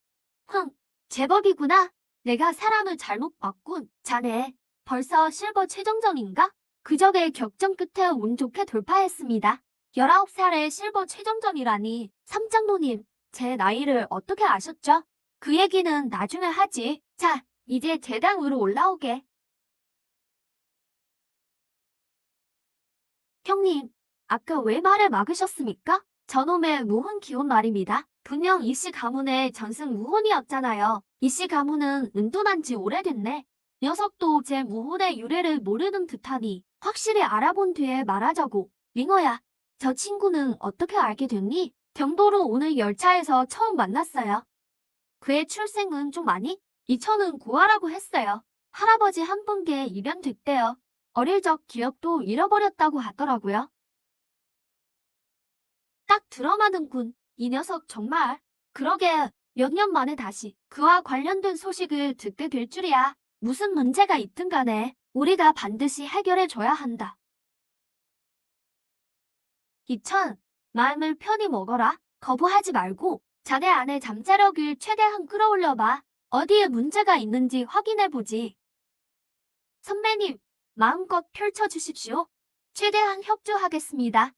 흥, 제법이구나. 내가 사람을 잘못 봤군. 자네, 벌써 실버 최종전인가? 그저께 격전 끝에 운 좋게 돌파했습니다. 19살의 실버 최종전이라니. 삼장로님, 제 나이를 어떻게 아셨죠? 그 얘기는 나중에 하지. 자, 이제 대당으로 올라오게. 형님, 아까 왜 말을 막으셨습니까? 저놈의 무혼 기혼 말입니다. 분명 이씨 가문의 전승 무혼이었잖아요. 이씨 가문은 은둔한 지 오래됐네. 녀석도 제 무혼의 유래를 모르는 듯하니 확실히 알아본 뒤에 말하자고. 링어야, 저 친구는 어떻게 알게 됐니? 경도로 오늘 열차에서 처음 만났어요. 그의 출생은 좀 아니? 이천은 고아라고 했어요. 할아버지 한 분께 입양됐대요. 어릴 적 기억도 잃어버렸다고 하더라고요. 딱 들어맞는군. 이 녀석 정말. 그러게 몇 년 만에 다시 그와 관련된 소식을 듣게 될 줄이야. 무슨 문제가 있든 간에 우리가 반드시 해결해줘야 한다. 이천, 마음을 편히 먹어라. 거부하지 말고 자네 안에 잠재력을 최대한 끌어올려봐. 어디에 문제가 있는지 확인해보지. 선배님, 마음껏 펼쳐주십시오. 최대한 협조하겠습니다.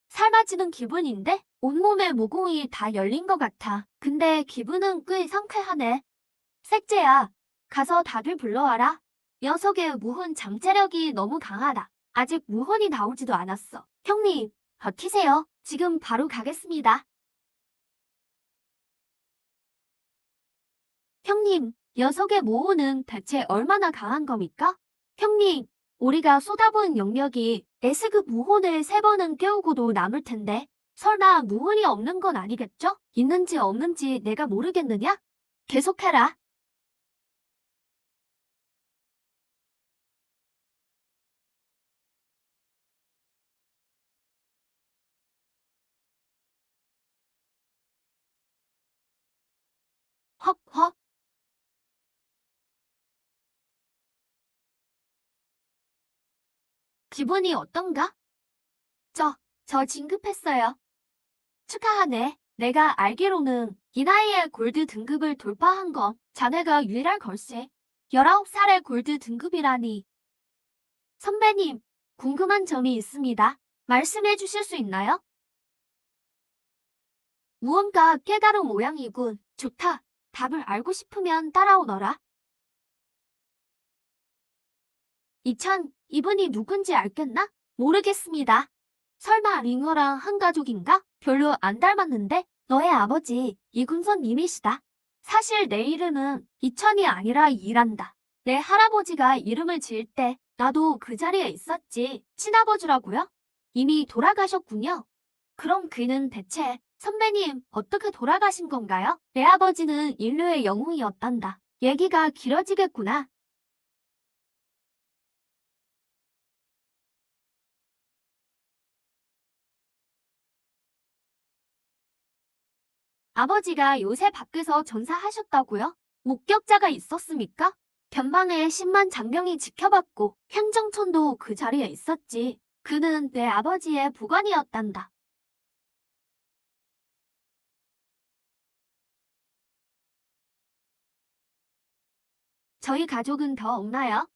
삶아지는 기분인데 온몸에 모공이 다 열린 것 같아. 근데 기분은 꽤 상쾌하네. 색재야, 가서 다들 불러와라. 녀석의 무혼 잠재력이 너무 강하다. 아직 무혼이 나오지도 않았어. 형님, 버티세요. 지금 바로 가겠습니다. 형님, 녀석의 모호는 대체 얼마나 강한 겁니까? 형님, 우리가 쏟아부은 영역이 S급 무혼을 3번은 깨우고도 남을 텐데 설마 무혼이 없는 건 아니겠죠? 있는지 없는지 내가 모르겠느냐? 계속해라. 헉헉. 기분이 어떤가? 저 진급했어요. 축하하네. 내가 알기로는 이 나이에 골드 등급을 돌파한 건 자네가 유일할 걸세. 19살의 골드 등급이라니. 선배님, 궁금한 점이 있습니다. 말씀해 주실 수 있나요? 무언가 깨달은 모양이군. 좋다. 답을 알고 싶으면 따라오너라. 이천, 이분이 누군지 알겠나? 모르겠습니다. 설마 링어랑 한 가족인가? 별로 안 닮았는데? 너의 아버지 이군선님이시다. 사실 내 이름은 이천이 아니라 이란다. 내 할아버지가 이름을 지을 때 나도 그 자리에 있었지. 친아버지라고요? 이미 돌아가셨군요. 그럼 그는 대체 선배님 어떻게 돌아가신 건가요? 내 아버지는 인류의 영웅이었단다. 얘기가 길어지겠구나. 아버지가 요새 밖에서 전사하셨다고요? 목격자가 있었습니까? 변방에 10만 장병이 지켜봤고 향정촌도 그 자리에 있었지. 그는 내 아버지의 부관이었단다. 저희 가족은 더 없나요?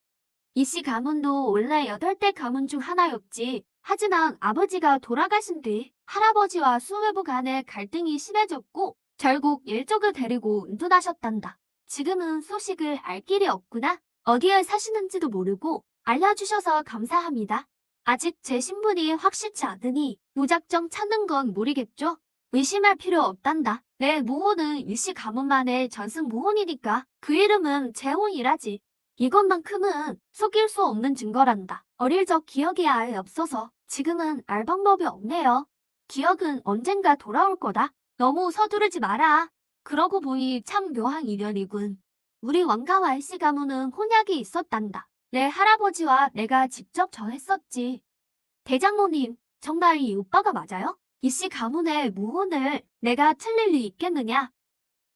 이씨 가문도 원래 8대 가문 중 하나였지. 하지만 아버지가 돌아가신 뒤 할아버지와 수뇌부 간의 갈등이 심해졌고 결국 일족을 데리고 은둔하셨단다. 지금은 소식을 알 길이 없구나. 어디에 사시는지도 모르고 알려주셔서 감사합니다. 아직 제 신분이 확실치 않으니 무작정 찾는 건 무리겠죠? 의심할 필요 없단다. 내 모호는 일시 가문만의 전승 모혼이니까 그 이름은 재혼이라지. 이것만큼은 속일 수 없는 증거란다. 어릴 적 기억이 아예 없어서 지금은 알 방법이 없네요. 기억은 언젠가 돌아올 거다. 너무 서두르지 마라. 그러고 보니 참 묘한 인연이군. 우리 왕가와 일시 가문은 혼약이 있었단다. 내 할아버지와 내가 직접 전했었지. 대장모님, 정말 이 오빠가 맞아요? 이씨 가문의 무혼을 내가 틀릴 리 있겠느냐?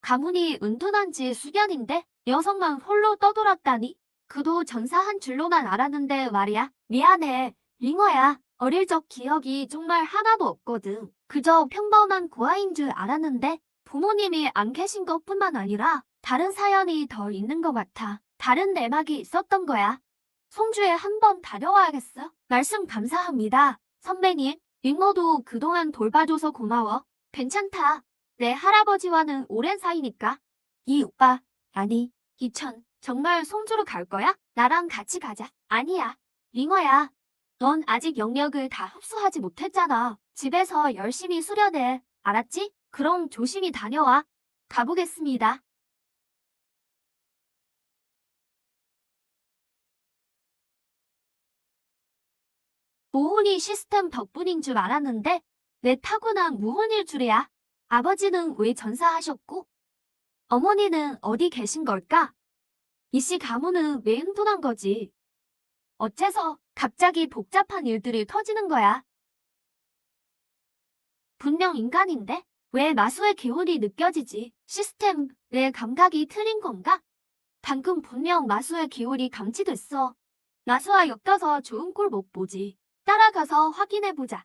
가문이 은둔한 지 수년인데 여성만 홀로 떠돌았다니? 그도 전사한 줄로만 알았는데 말이야. 미안해, 링어야. 어릴 적 기억이 정말 하나도 없거든. 그저 평범한 고아인 줄 알았는데 부모님이 안 계신 것뿐만 아니라 다른 사연이 더 있는 것 같아. 다른 내막이 있었던 거야. 송주에 한번 다녀와야겠어. 말씀 감사합니다. 선배님, 링모도 그동안 돌봐줘서 고마워. 괜찮다. 내 할아버지와는 오랜 사이니까. 이 오빠, 아니, 이천, 정말 송주로 갈 거야? 나랑 같이 가자. 아니야, 링어야. 넌 아직 영역을 다 흡수하지 못했잖아. 집에서 열심히 수련해. 알았지? 그럼 조심히 다녀와. 가보겠습니다. 모혼이 시스템 덕분인 줄 알았는데 내 타고난 무혼일 줄이야. 아버지는 왜 전사하셨고 어머니는 어디 계신 걸까? 이씨 가문은 왜 흥분한 거지? 어째서 갑자기 복잡한 일들이 터지는 거야? 분명 인간인데 왜 마수의 기운이 느껴지지? 시스템, 내 감각이 틀린 건가? 방금 분명 마수의 기운이 감지됐어. 마수와 엮여서 좋은 꼴 못 보지. 따라가서 확인해보자.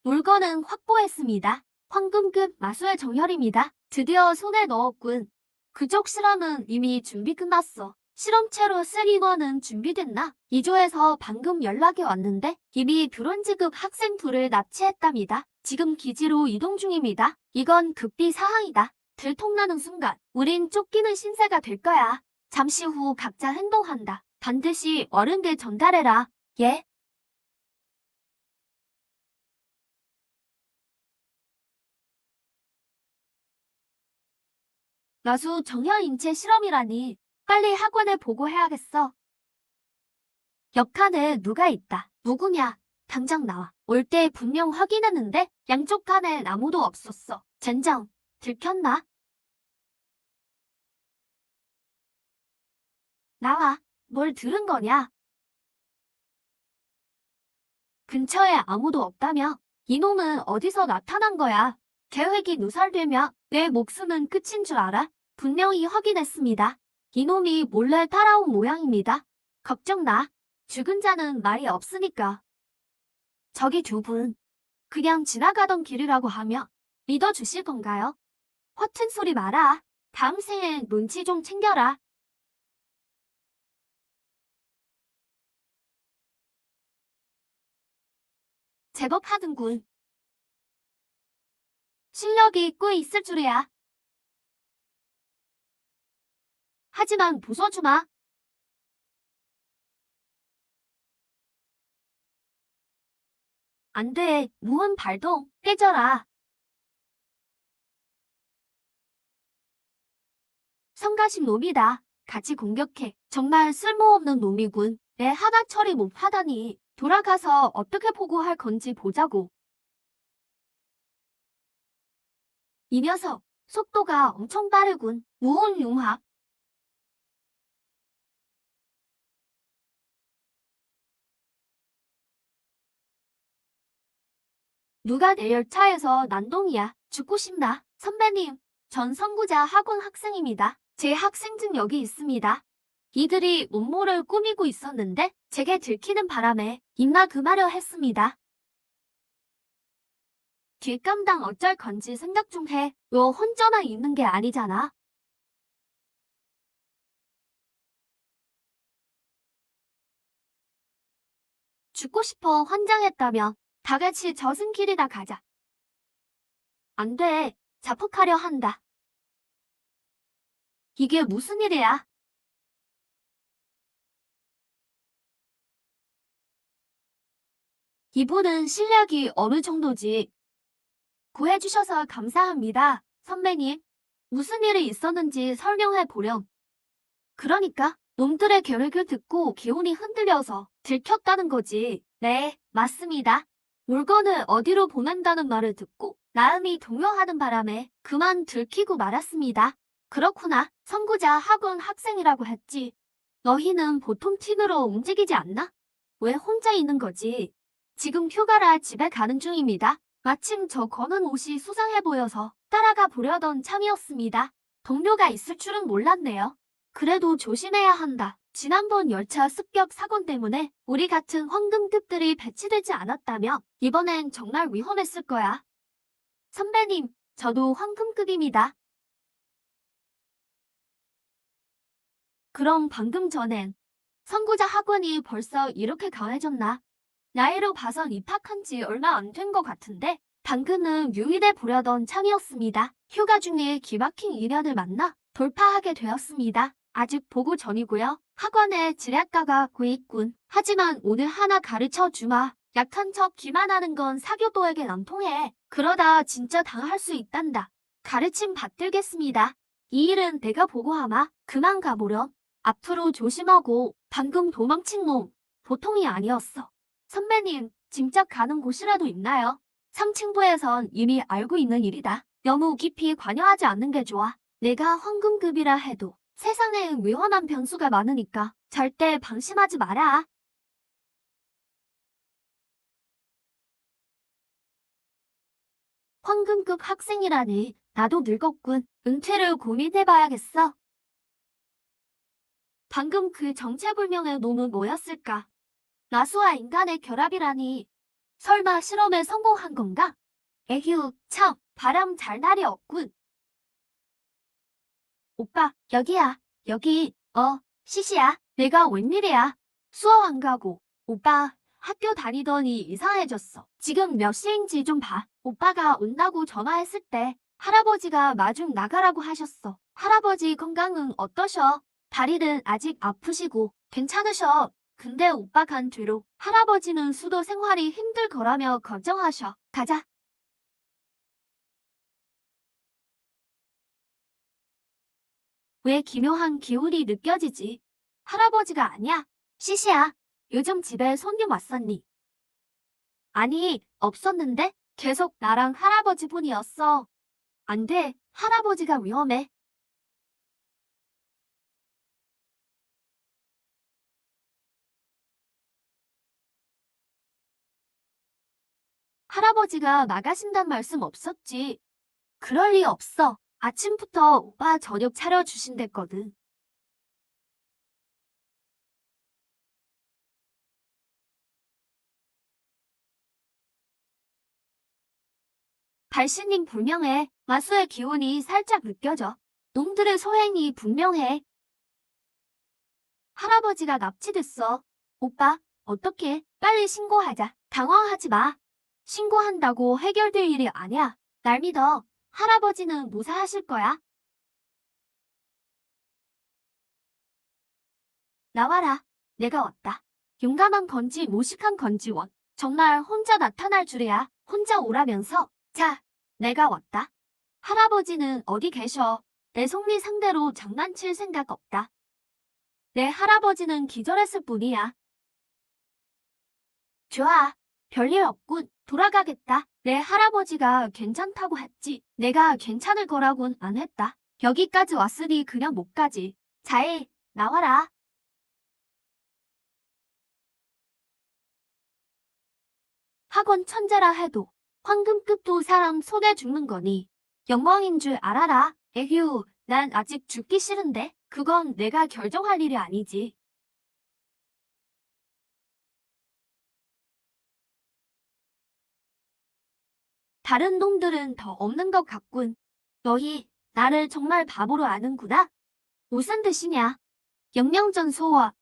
물건은 확보했습니다. 황금급 마수의 정혈입니다. 드디어 손에 넣었군. 그쪽 실험은 이미 준비 끝났어. 실험체로 쓸 인원은 준비됐나? 2조에서 방금 연락이 왔는데 이미 브론즈급 학생 둘을 납치했답니다. 지금 기지로 이동 중입니다. 이건 급비 사항이다. 들통나는 순간 우린 쫓기는 신세가 될 거야. 잠시 후 각자 행동한다. 반드시 어른께 전달해라. 예? 나수 정형 인체 실험이라니. 빨리 학원에 보고해야겠어. 옆칸에 누가 있다. 누구냐? 당장 나와. 올 때 분명 확인했는데 양쪽 칸에 아무도 없었어. 젠장, 들켰나? 나와. 뭘 들은 거냐? 근처에 아무도 없다며? 이놈은 어디서 나타난 거야? 계획이 누설되며 내 목숨은 끝인 줄 알아? 분명히 확인했습니다. 이놈이 몰래 따라온 모양입니다. 걱정 나. 죽은 자는 말이 없으니까. 저기 두 분, 그냥 지나가던 길이라고 하며 믿어주실 건가요? 허튼 소리 마라. 다음 생에 눈치 좀 챙겨라. 제법 하는군. 실력이 꽤 있을 줄이야. 하지만 부숴주마. 안 돼. 무언 발동. 깨져라. 성가신 놈이다. 같이 공격해. 정말 쓸모없는 놈이군. 내 하나 처리 못 하다니. 돌아가서 어떻게 보고할 건지 보자고. 이 녀석, 속도가 엄청 빠르군. 무혼융합. 누가 내 열차에서 난동이야. 죽고 싶나? 선배님, 전 선구자 학원 학생입니다. 제 학생증 여기 있습니다. 이들이 음모를 꾸미고 있었는데 제게 들키는 바람에 입나 금하려 했습니다. 뒷감당 어쩔 건지 생각 좀 해. 너 혼자만 있는 게 아니잖아. 죽고 싶어 환장했다며. 다 같이 저승길이나 가자. 안 돼. 자폭하려 한다. 이게 무슨 일이야? 이분은 실력이 어느 정도지? 구해주셔서 감사합니다, 선배님. 무슨 일이 있었는지 설명해 보렴. 그러니까 놈들의 계획을 듣고 기운이 흔들려서 들켰다는 거지. 네, 맞습니다. 물건을 어디로 보낸다는 말을 듣고 마음이 동요하는 바람에 그만 들키고 말았습니다. 그렇구나. 선구자 학원 학생이라고 했지. 너희는 보통 팀으로 움직이지 않나? 왜 혼자 있는 거지? 지금 휴가라 집에 가는 중입니다. 마침 저 거는 옷이 수상해 보여서 따라가 보려던 참이었습니다. 동료가 있을 줄은 몰랐네요. 그래도 조심해야 한다. 지난번 열차 습격 사건 때문에 우리 같은 황금급들이 배치되지 않았다며 이번엔 정말 위험했을 거야. 선배님, 저도 황금급입니다. 그럼 방금 전엔 선구자 학원이 벌써 이렇게 강해졌나? 나이로 봐선 입학한 지 얼마 안 된 것 같은데 방금은 유일해 보려던 참이었습니다. 휴가 중에 기막힌 인연을 만나 돌파하게 되었습니다. 아직 보고 전이고요. 학원에 지략가가 구있군. 하지만 오늘 하나 가르쳐 주마. 약한 척 기만하는 건 사교도에겐 안 통해. 그러다 진짜 당할 수 있단다. 가르침 받들겠습니다. 이 일은 내가 보고하마. 그만 가보렴. 앞으로 조심하고. 방금 도망친 놈 보통이 아니었어. 선배님, 짐작 가는 곳이라도 있나요? 상층부에선 이미 알고 있는 일이다. 너무 깊이 관여하지 않는 게 좋아. 내가 황금급이라 해도 세상엔 위험한 변수가 많으니까 절대 방심하지 마라. 황금급 학생이라니 나도 늙었군. 은퇴를 고민해봐야겠어. 방금 그 정체불명의 놈은 뭐였을까? 나수와 인간의 결합이라니. 설마 실험에 성공한 건가? 에휴, 참, 바람 잘 날이 없군. 오빠, 여기야. 여기, 시시야. 내가 웬일이야. 수업 안 가고. 오빠, 학교 다니더니 이상해졌어. 지금 몇 시인지 좀 봐. 오빠가 온다고 전화했을 때 할아버지가 마중 나가라고 하셨어. 할아버지 건강은 어떠셔? 다리는 아직 아프시고 괜찮으셔. 근데 오빠 간 뒤로 할아버지는 수도 생활이 힘들 거라며 걱정하셔. 가자. 왜 기묘한 기운이 느껴지지? 할아버지가 아니야. 시시야. 요즘 집에 손님 왔었니? 아니, 없었는데? 계속 나랑 할아버지 분이었어. 안 돼. 할아버지가 위험해. 할아버지가 나가신단 말씀 없었지. 그럴 리 없어. 아침부터 오빠 저녁 차려주신댔거든. 발신님 불명해. 마수의 기운이 살짝 느껴져. 놈들의 소행이 분명해. 할아버지가 납치됐어. 오빠, 어떡해? 빨리 신고하자. 당황하지 마. 신고한다고 해결될 일이 아니야. 날 믿어. 할아버지는 무사하실 거야. 나와라. 내가 왔다. 용감한 건지 무식한 건지원. 정말 혼자 나타날 줄이야. 혼자 오라면서. 자, 내가 왔다. 할아버지는 어디 계셔? 내 속리 상대로 장난칠 생각 없다. 내 할아버지는 기절했을 뿐이야. 좋아. 별일 없군. 돌아가겠다. 내 할아버지가 괜찮다고 했지. 내가 괜찮을 거라곤 안 했다. 여기까지 왔으니 그냥 못 가지. 자일, 나와라. 학원 천재라 해도 황금급도 사람 속에 죽는 거니 영광인 줄 알아라. 에휴, 난 아직 죽기 싫은데 그건 내가 결정할 일이 아니지. 다른 놈들은 더 없는 것 같군. 너희 나를 정말 바보로 아는구나. 무슨 뜻이냐? 영양전 소화.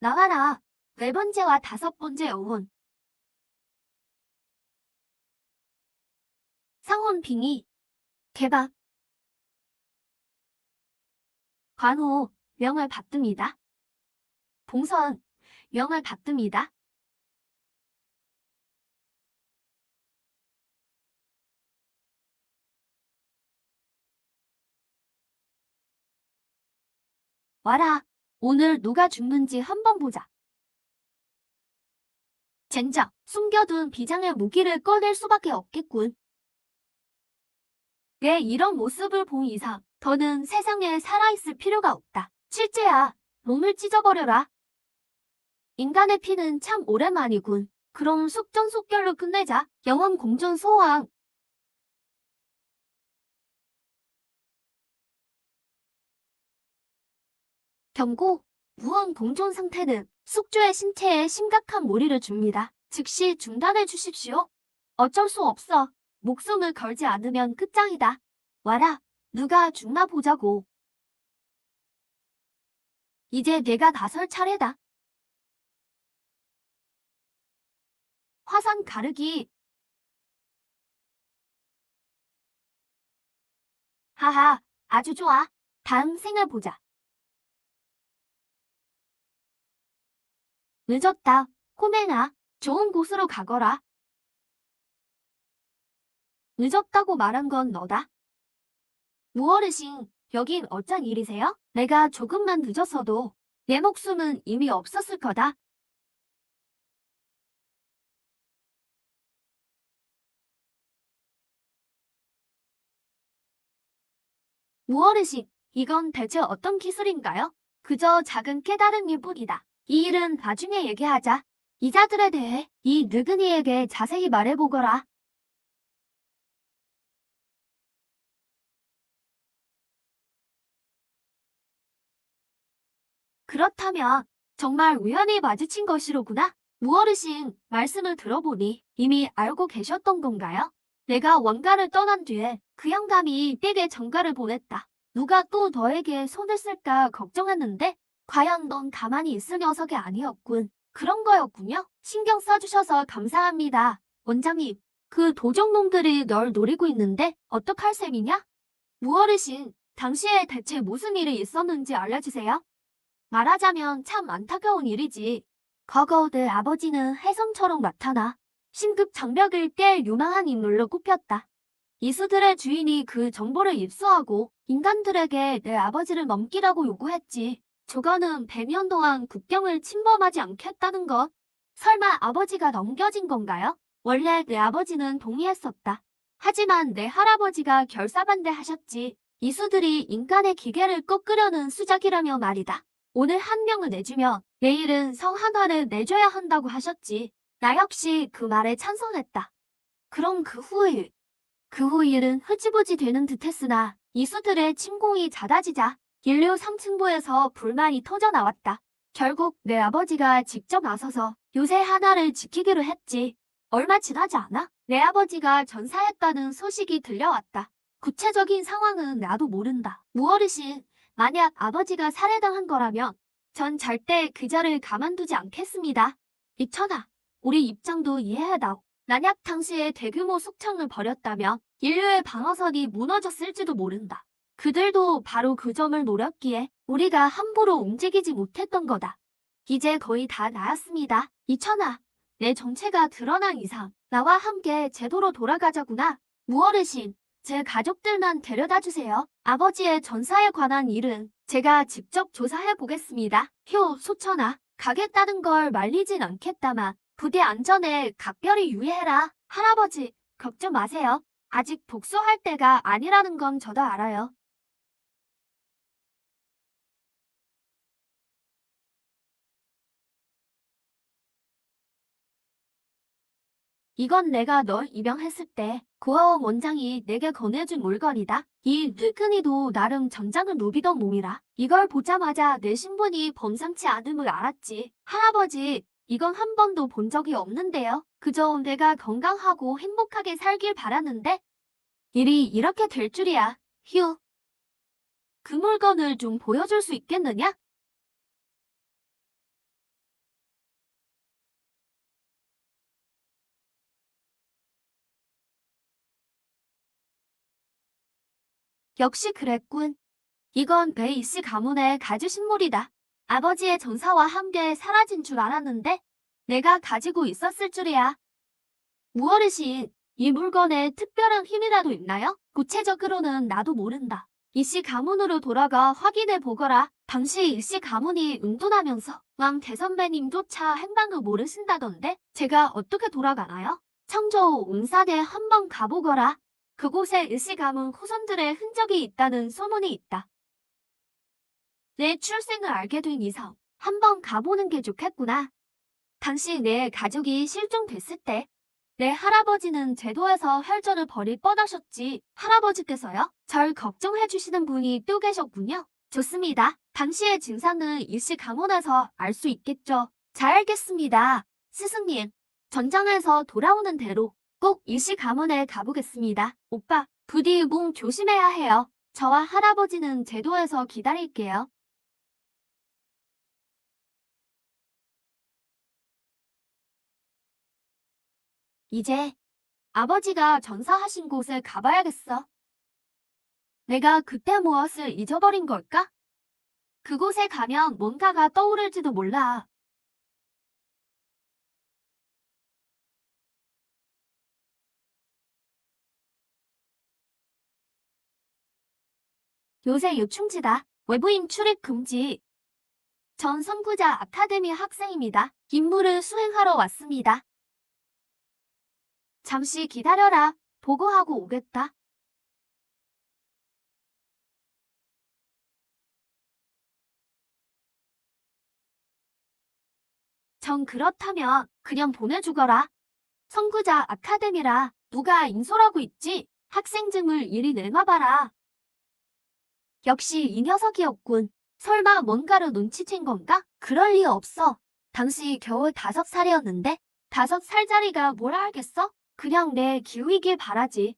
나와라. 네 번째와 다섯 번째 어원. 상혼 빙의. 개박. 관호. 명을 받듭니다. 봉선. 명을 받듭니다. 와라. 오늘 누가 죽는지 한번 보자. 젠장. 숨겨둔 비장의 무기를 꺼낼 수밖에 없겠군. 내 이런 모습을 본 이상 더는 세상에 살아있을 필요가 없다. 실제야. 몸을 찢어버려라. 인간의 피는 참 오랜만이군. 그럼 속전속결로 끝내자. 영원 공존 소왕. 경고. 무언 공존 상태는 숙주의 신체에 심각한 무리를 줍니다. 즉시 중단해 주십시오. 어쩔 수 없어. 목숨을 걸지 않으면 끝장이다. 와라. 누가 죽나 보자고. 이제 내가 나설 차례다. 화산 가르기. 하하. 아주 좋아. 다음 생을 보자. 늦었다. 코메나. 좋은 곳으로 가거라. 늦었다고 말한 건 너다. 무어르신, 여긴 어쩐 일이세요? 내가 조금만 늦었어도 내 목숨은 이미 없었을 거다. 무어르신, 이건 대체 어떤 기술인가요? 그저 작은 깨달은 일뿐이다. 이 일은 나중에 얘기하자. 이자들에 대해 이 늙은이에게 자세히 말해보거라. 그렇다면 정말 우연히 마주친 것이로구나. 무어르신, 말씀을 들어보니 이미 알고 계셨던 건가요? 내가 원가를 떠난 뒤에 그 영감이 댁에 전가를 보냈다. 누가 또 너에게 손을 쓸까 걱정했는데 과연 넌 가만히 있을 녀석이 아니었군. 그런 거였군요. 신경 써주셔서 감사합니다. 원장님, 그 도적놈들이 널 노리고 있는데 어떡할 셈이냐? 무어르신, 당시에 대체 무슨 일이 있었는지 알려주세요. 말하자면 참 안타까운 일이지. 과거 내 아버지는 혜성처럼 나타나 신급 장벽을 깰 유망한 인물로 꼽혔다. 이수들의 주인이 그 정보를 입수하고 인간들에게 내 아버지를 넘기라고 요구했지. 조건은 100년 동안 국경을 침범하지 않겠다는 것. 설마 아버지가 넘겨진 건가요? 원래 내 아버지는 동의했었다. 하지만 내 할아버지가 결사반대하셨지. 이수들이 인간의 기계를 꺾으려는 수작이라며 말이다. 오늘 한 명을 내주면 내일은 성 하나를 내줘야 한다고 하셨지. 나 역시 그 말에 찬성했다. 그럼 그 후 일은 흐지부지 되는 듯했으나 이수들의 침공이 잦아지자 인류 상층부에서 불만이 터져나왔다. 결국 내 아버지가 직접 나서서 요새 하나를 지키기로 했지. 얼마 지나지 않아 내 아버지가 전사했다는 소식이 들려왔다. 구체적인 상황은 나도 모른다. 무어르신, 만약 아버지가 살해당한 거라면 전 절대 그자를 가만두지 않겠습니다. 이천아, 우리 입장도 이해해다오. 만약 당시에 대규모 숙청을 벌였다면 인류의 방어선이 무너졌을지도 모른다. 그들도 바로 그 점을 노렸기에 우리가 함부로 움직이지 못했던 거다. 이제 거의 다 나았습니다. 이천아, 내 정체가 드러난 이상 나와 함께 제도로 돌아가자구나. 무어르신, 제 가족들만 데려다 주세요. 아버지의 전사에 관한 일은 제가 직접 조사해 보겠습니다. 효, 소천아, 가겠다는 걸 말리진 않겠다만 부대 안전에 각별히 유의해라. 할아버지, 걱정 마세요. 아직 복수할 때가 아니라는 건 저도 알아요. 이건 내가 널 입양했을 때 고아원 원장이 내게 건네준 물건이다. 이 늙은이도 나름 전장을 누비던 몸이라 이걸 보자마자 내 신분이 범상치 않음을 알았지. 할아버지, 이건 한 번도 본 적이 없는데요. 그저 내가 건강하고 행복하게 살길 바라는데 일이 이렇게 될 줄이야. 휴. 그 물건을 좀 보여줄 수 있겠느냐? 역시 그랬군. 이건 베이씨 가문의 가주식물이다. 아버지의 전사와 함께 사라진 줄 알았는데 내가 가지고 있었을 줄이야. 무어르신, 이 물건에 특별한 힘이라도 있나요? 구체적으로는 나도 모른다. 이씨 가문으로 돌아가 확인해 보거라. 당시 이씨 가문이 은둔하면서 왕 대선배님조차 행방을 모르신다던데 제가 어떻게 돌아가나요? 청조 웅산에 한번 가보거라. 그곳에 이씨 가문 후손들의 흔적이 있다는 소문이 있다. 내 출생을 알게 된 이상 한번 가보는 게 좋겠구나. 당시 내 가족이 실종됐을 때 내 할아버지는 제도에서 혈전을 벌일 뻔하셨지. 할아버지께서요? 절 걱정해 주시는 분이 또 계셨군요. 좋습니다. 당시의 진상은 일시 가문에서 알 수 있겠죠. 잘 알겠습니다. 스승님, 전장에서 돌아오는 대로 꼭 일시 가문에 가보겠습니다. 오빠, 부디 몸 조심해야 해요. 저와 할아버지는 제도에서 기다릴게요. 이제 아버지가 전사하신 곳에 가봐야겠어. 내가 그때 무엇을 잊어버린 걸까? 그곳에 가면 뭔가가 떠오를지도 몰라. 요새 요충지다. 외부인 출입 금지. 전 선구자 아카데미 학생입니다. 임무를 수행하러 왔습니다. 잠시 기다려라. 보고하고 오겠다. 전 그렇다면 그냥 보내주거라. 선구자 아카데미라 누가 인솔하고 있지? 학생증을 이리 내놔봐라. 역시 이 녀석이었군. 설마 뭔가를 눈치챈 건가? 그럴 리 없어. 당시 겨우 5살이었는데 5살짜리가 뭘 알겠어? 그냥 내 기우이길 바라지.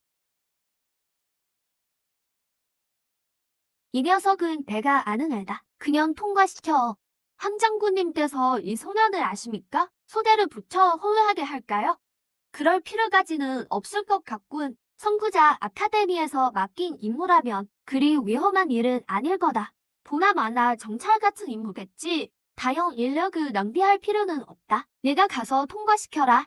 이 녀석은 내가 아는 애다. 그냥 통과시켜. 함장군님께서 이 소년을 아십니까? 소대를 붙여 호위하게 할까요? 그럴 필요까지는 없을 것 같군. 선구자 아카데미에서 맡긴 임무라면 그리 위험한 일은 아닐 거다. 보나마나 정찰 같은 임무겠지. 다형 인력을 낭비할 필요는 없다. 내가 가서 통과시켜라.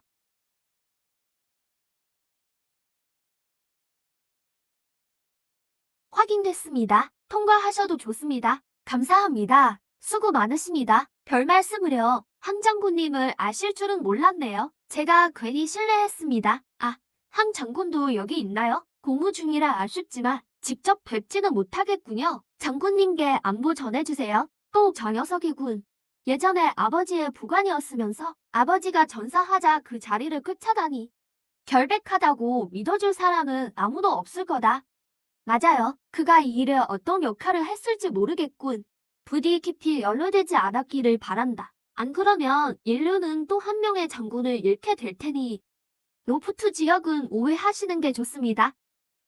확인됐습니다. 통과하셔도 좋습니다. 감사합니다. 수고 많으십니다. 별 말씀을요. 황 장군님을 아실 줄은 몰랐네요. 제가 괜히 실례했습니다. 아, 황 장군도 여기 있나요? 공무 중이라 아쉽지만 직접 뵙지는 못하겠군요. 장군님께 안부 전해주세요. 또 저 녀석이군. 예전에 아버지의 부관이었으면서 아버지가 전사하자 그 자리를 꿰차다니. 결백하다고 믿어줄 사람은 아무도 없을 거다. 맞아요. 그가 이 일에 어떤 역할을 했을지 모르겠군. 부디 깊이 연루되지 않았기를 바란다. 안 그러면 인류는 또 한 명의 장군을 잃게 될 테니. 로프트 지역은 오해하시는 게 좋습니다.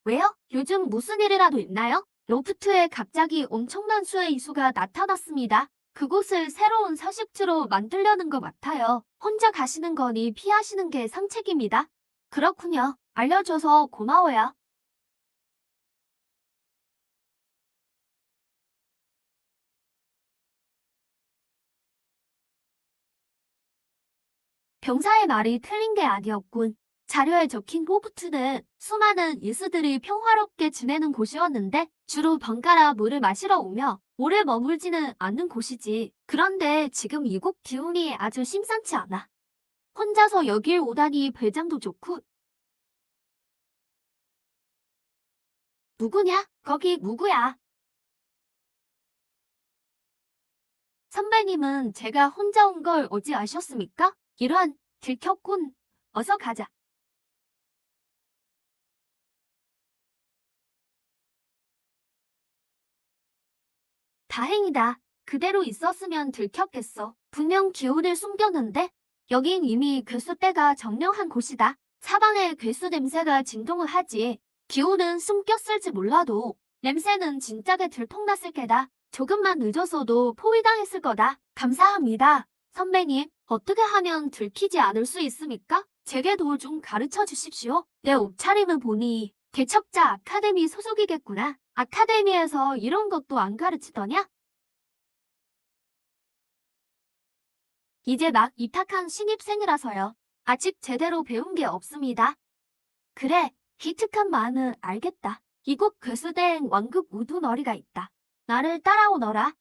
왜요? 요즘 무슨 일이라도 있나요? 로프트에 갑자기 엄청난 수의 이수가 나타났습니다. 그곳을 새로운 서식지로 만들려는 것 같아요. 혼자 가시는 거니 피하시는 게 상책입니다. 그렇군요. 알려줘서 고마워요. 병사의 말이 틀린 게 아니었군. 자료에 적힌 호프트는 수많은 이수들이 평화롭게 지내는 곳이었는데 주로 번갈아 물을 마시러 오며 오래 머물지는 않는 곳이지. 그런데 지금 이곳 기운이 아주 심상치 않아. 혼자서 여길 오다니 배짱도 좋고. 누구냐? 거기 누구야? 선배님은 제가 혼자 온 걸 어찌 아셨습니까? 이런, 들켰군. 어서 가자. 다행이다. 그대로 있었으면 들켰겠어. 분명 기운을 숨겼는데 여긴 이미 괴수떼가 점령한 곳이다. 사방에 괴수 냄새가 진동을 하지. 기운은 숨겼을지 몰라도 냄새는 진작에 들통났을 게다. 조금만 늦었어도 포위당했을 거다. 감사합니다. 선배님, 어떻게 하면 들키지 않을 수 있습니까? 제게도 좀 가르쳐 주십시오. 내 옷차림을 보니 개척자 아카데미 소속이겠구나. 아카데미에서 이런 것도 안 가르치더냐? 이제 막 입학한 신입생이라서요. 아직 제대로 배운 게 없습니다. 그래, 기특한 마음은 알겠다. 이곳 괴수대엔 완급 우두머리가 있다. 나를 따라오너라.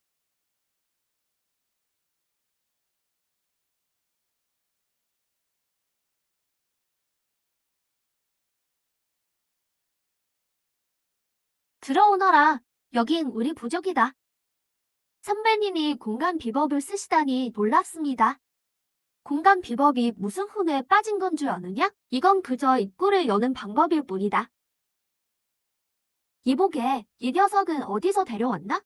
들어오너라. 여긴 우리 부족이다. 선배님이 공간 비법을 쓰시다니 놀랍습니다. 공간 비법이 무슨 훈에 빠진 건 줄 아느냐? 이건 그저 입구를 여는 방법일 뿐이다. 이보게, 이 녀석은 어디서 데려왔나?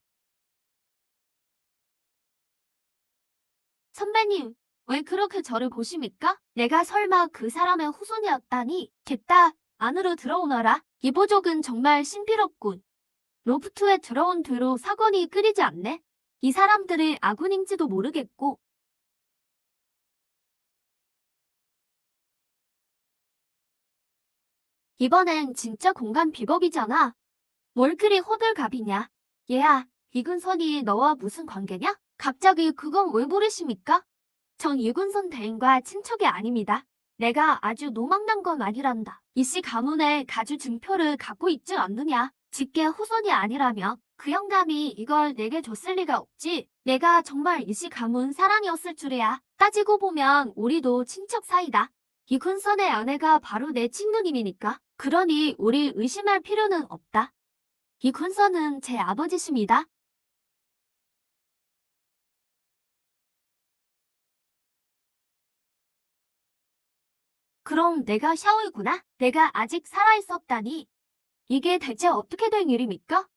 선배님, 왜 그렇게 저를 보십니까? 내가 설마 그 사람의 후손이었다니? 됐다, 안으로 들어오너라. 이 보족은 정말 신비롭군. 로프트에 들어온 뒤로 사건이 끓이지 않네. 이 사람들이 아군인지도 모르겠고. 이번엔 진짜 공간 비법이잖아. 뭘 그리 호들갑이냐? 얘야, 이근선이 너와 무슨 관계냐? 갑자기 그건 왜 부르십니까? 전 이근선 대인과 친척이 아닙니다. 내가 아주 노망난 건 아니란다. 이씨 가문에 가주 증표를 갖고 있지 않느냐? 직계 후손이 아니라면 그 영감이 이걸 내게 줬을 리가 없지. 내가 정말 이씨 가문 사랑이었을 줄이야. 따지고 보면 우리도 친척 사이다. 이근선의 아내가 바로 내 친누님이니까. 그러니 우리 의심할 필요는 없다. 이근선은 제 아버지십니다. 그럼 내가 샤오이구나. 내가 아직 살아있었다니. 이게 대체 어떻게 된 일입니까?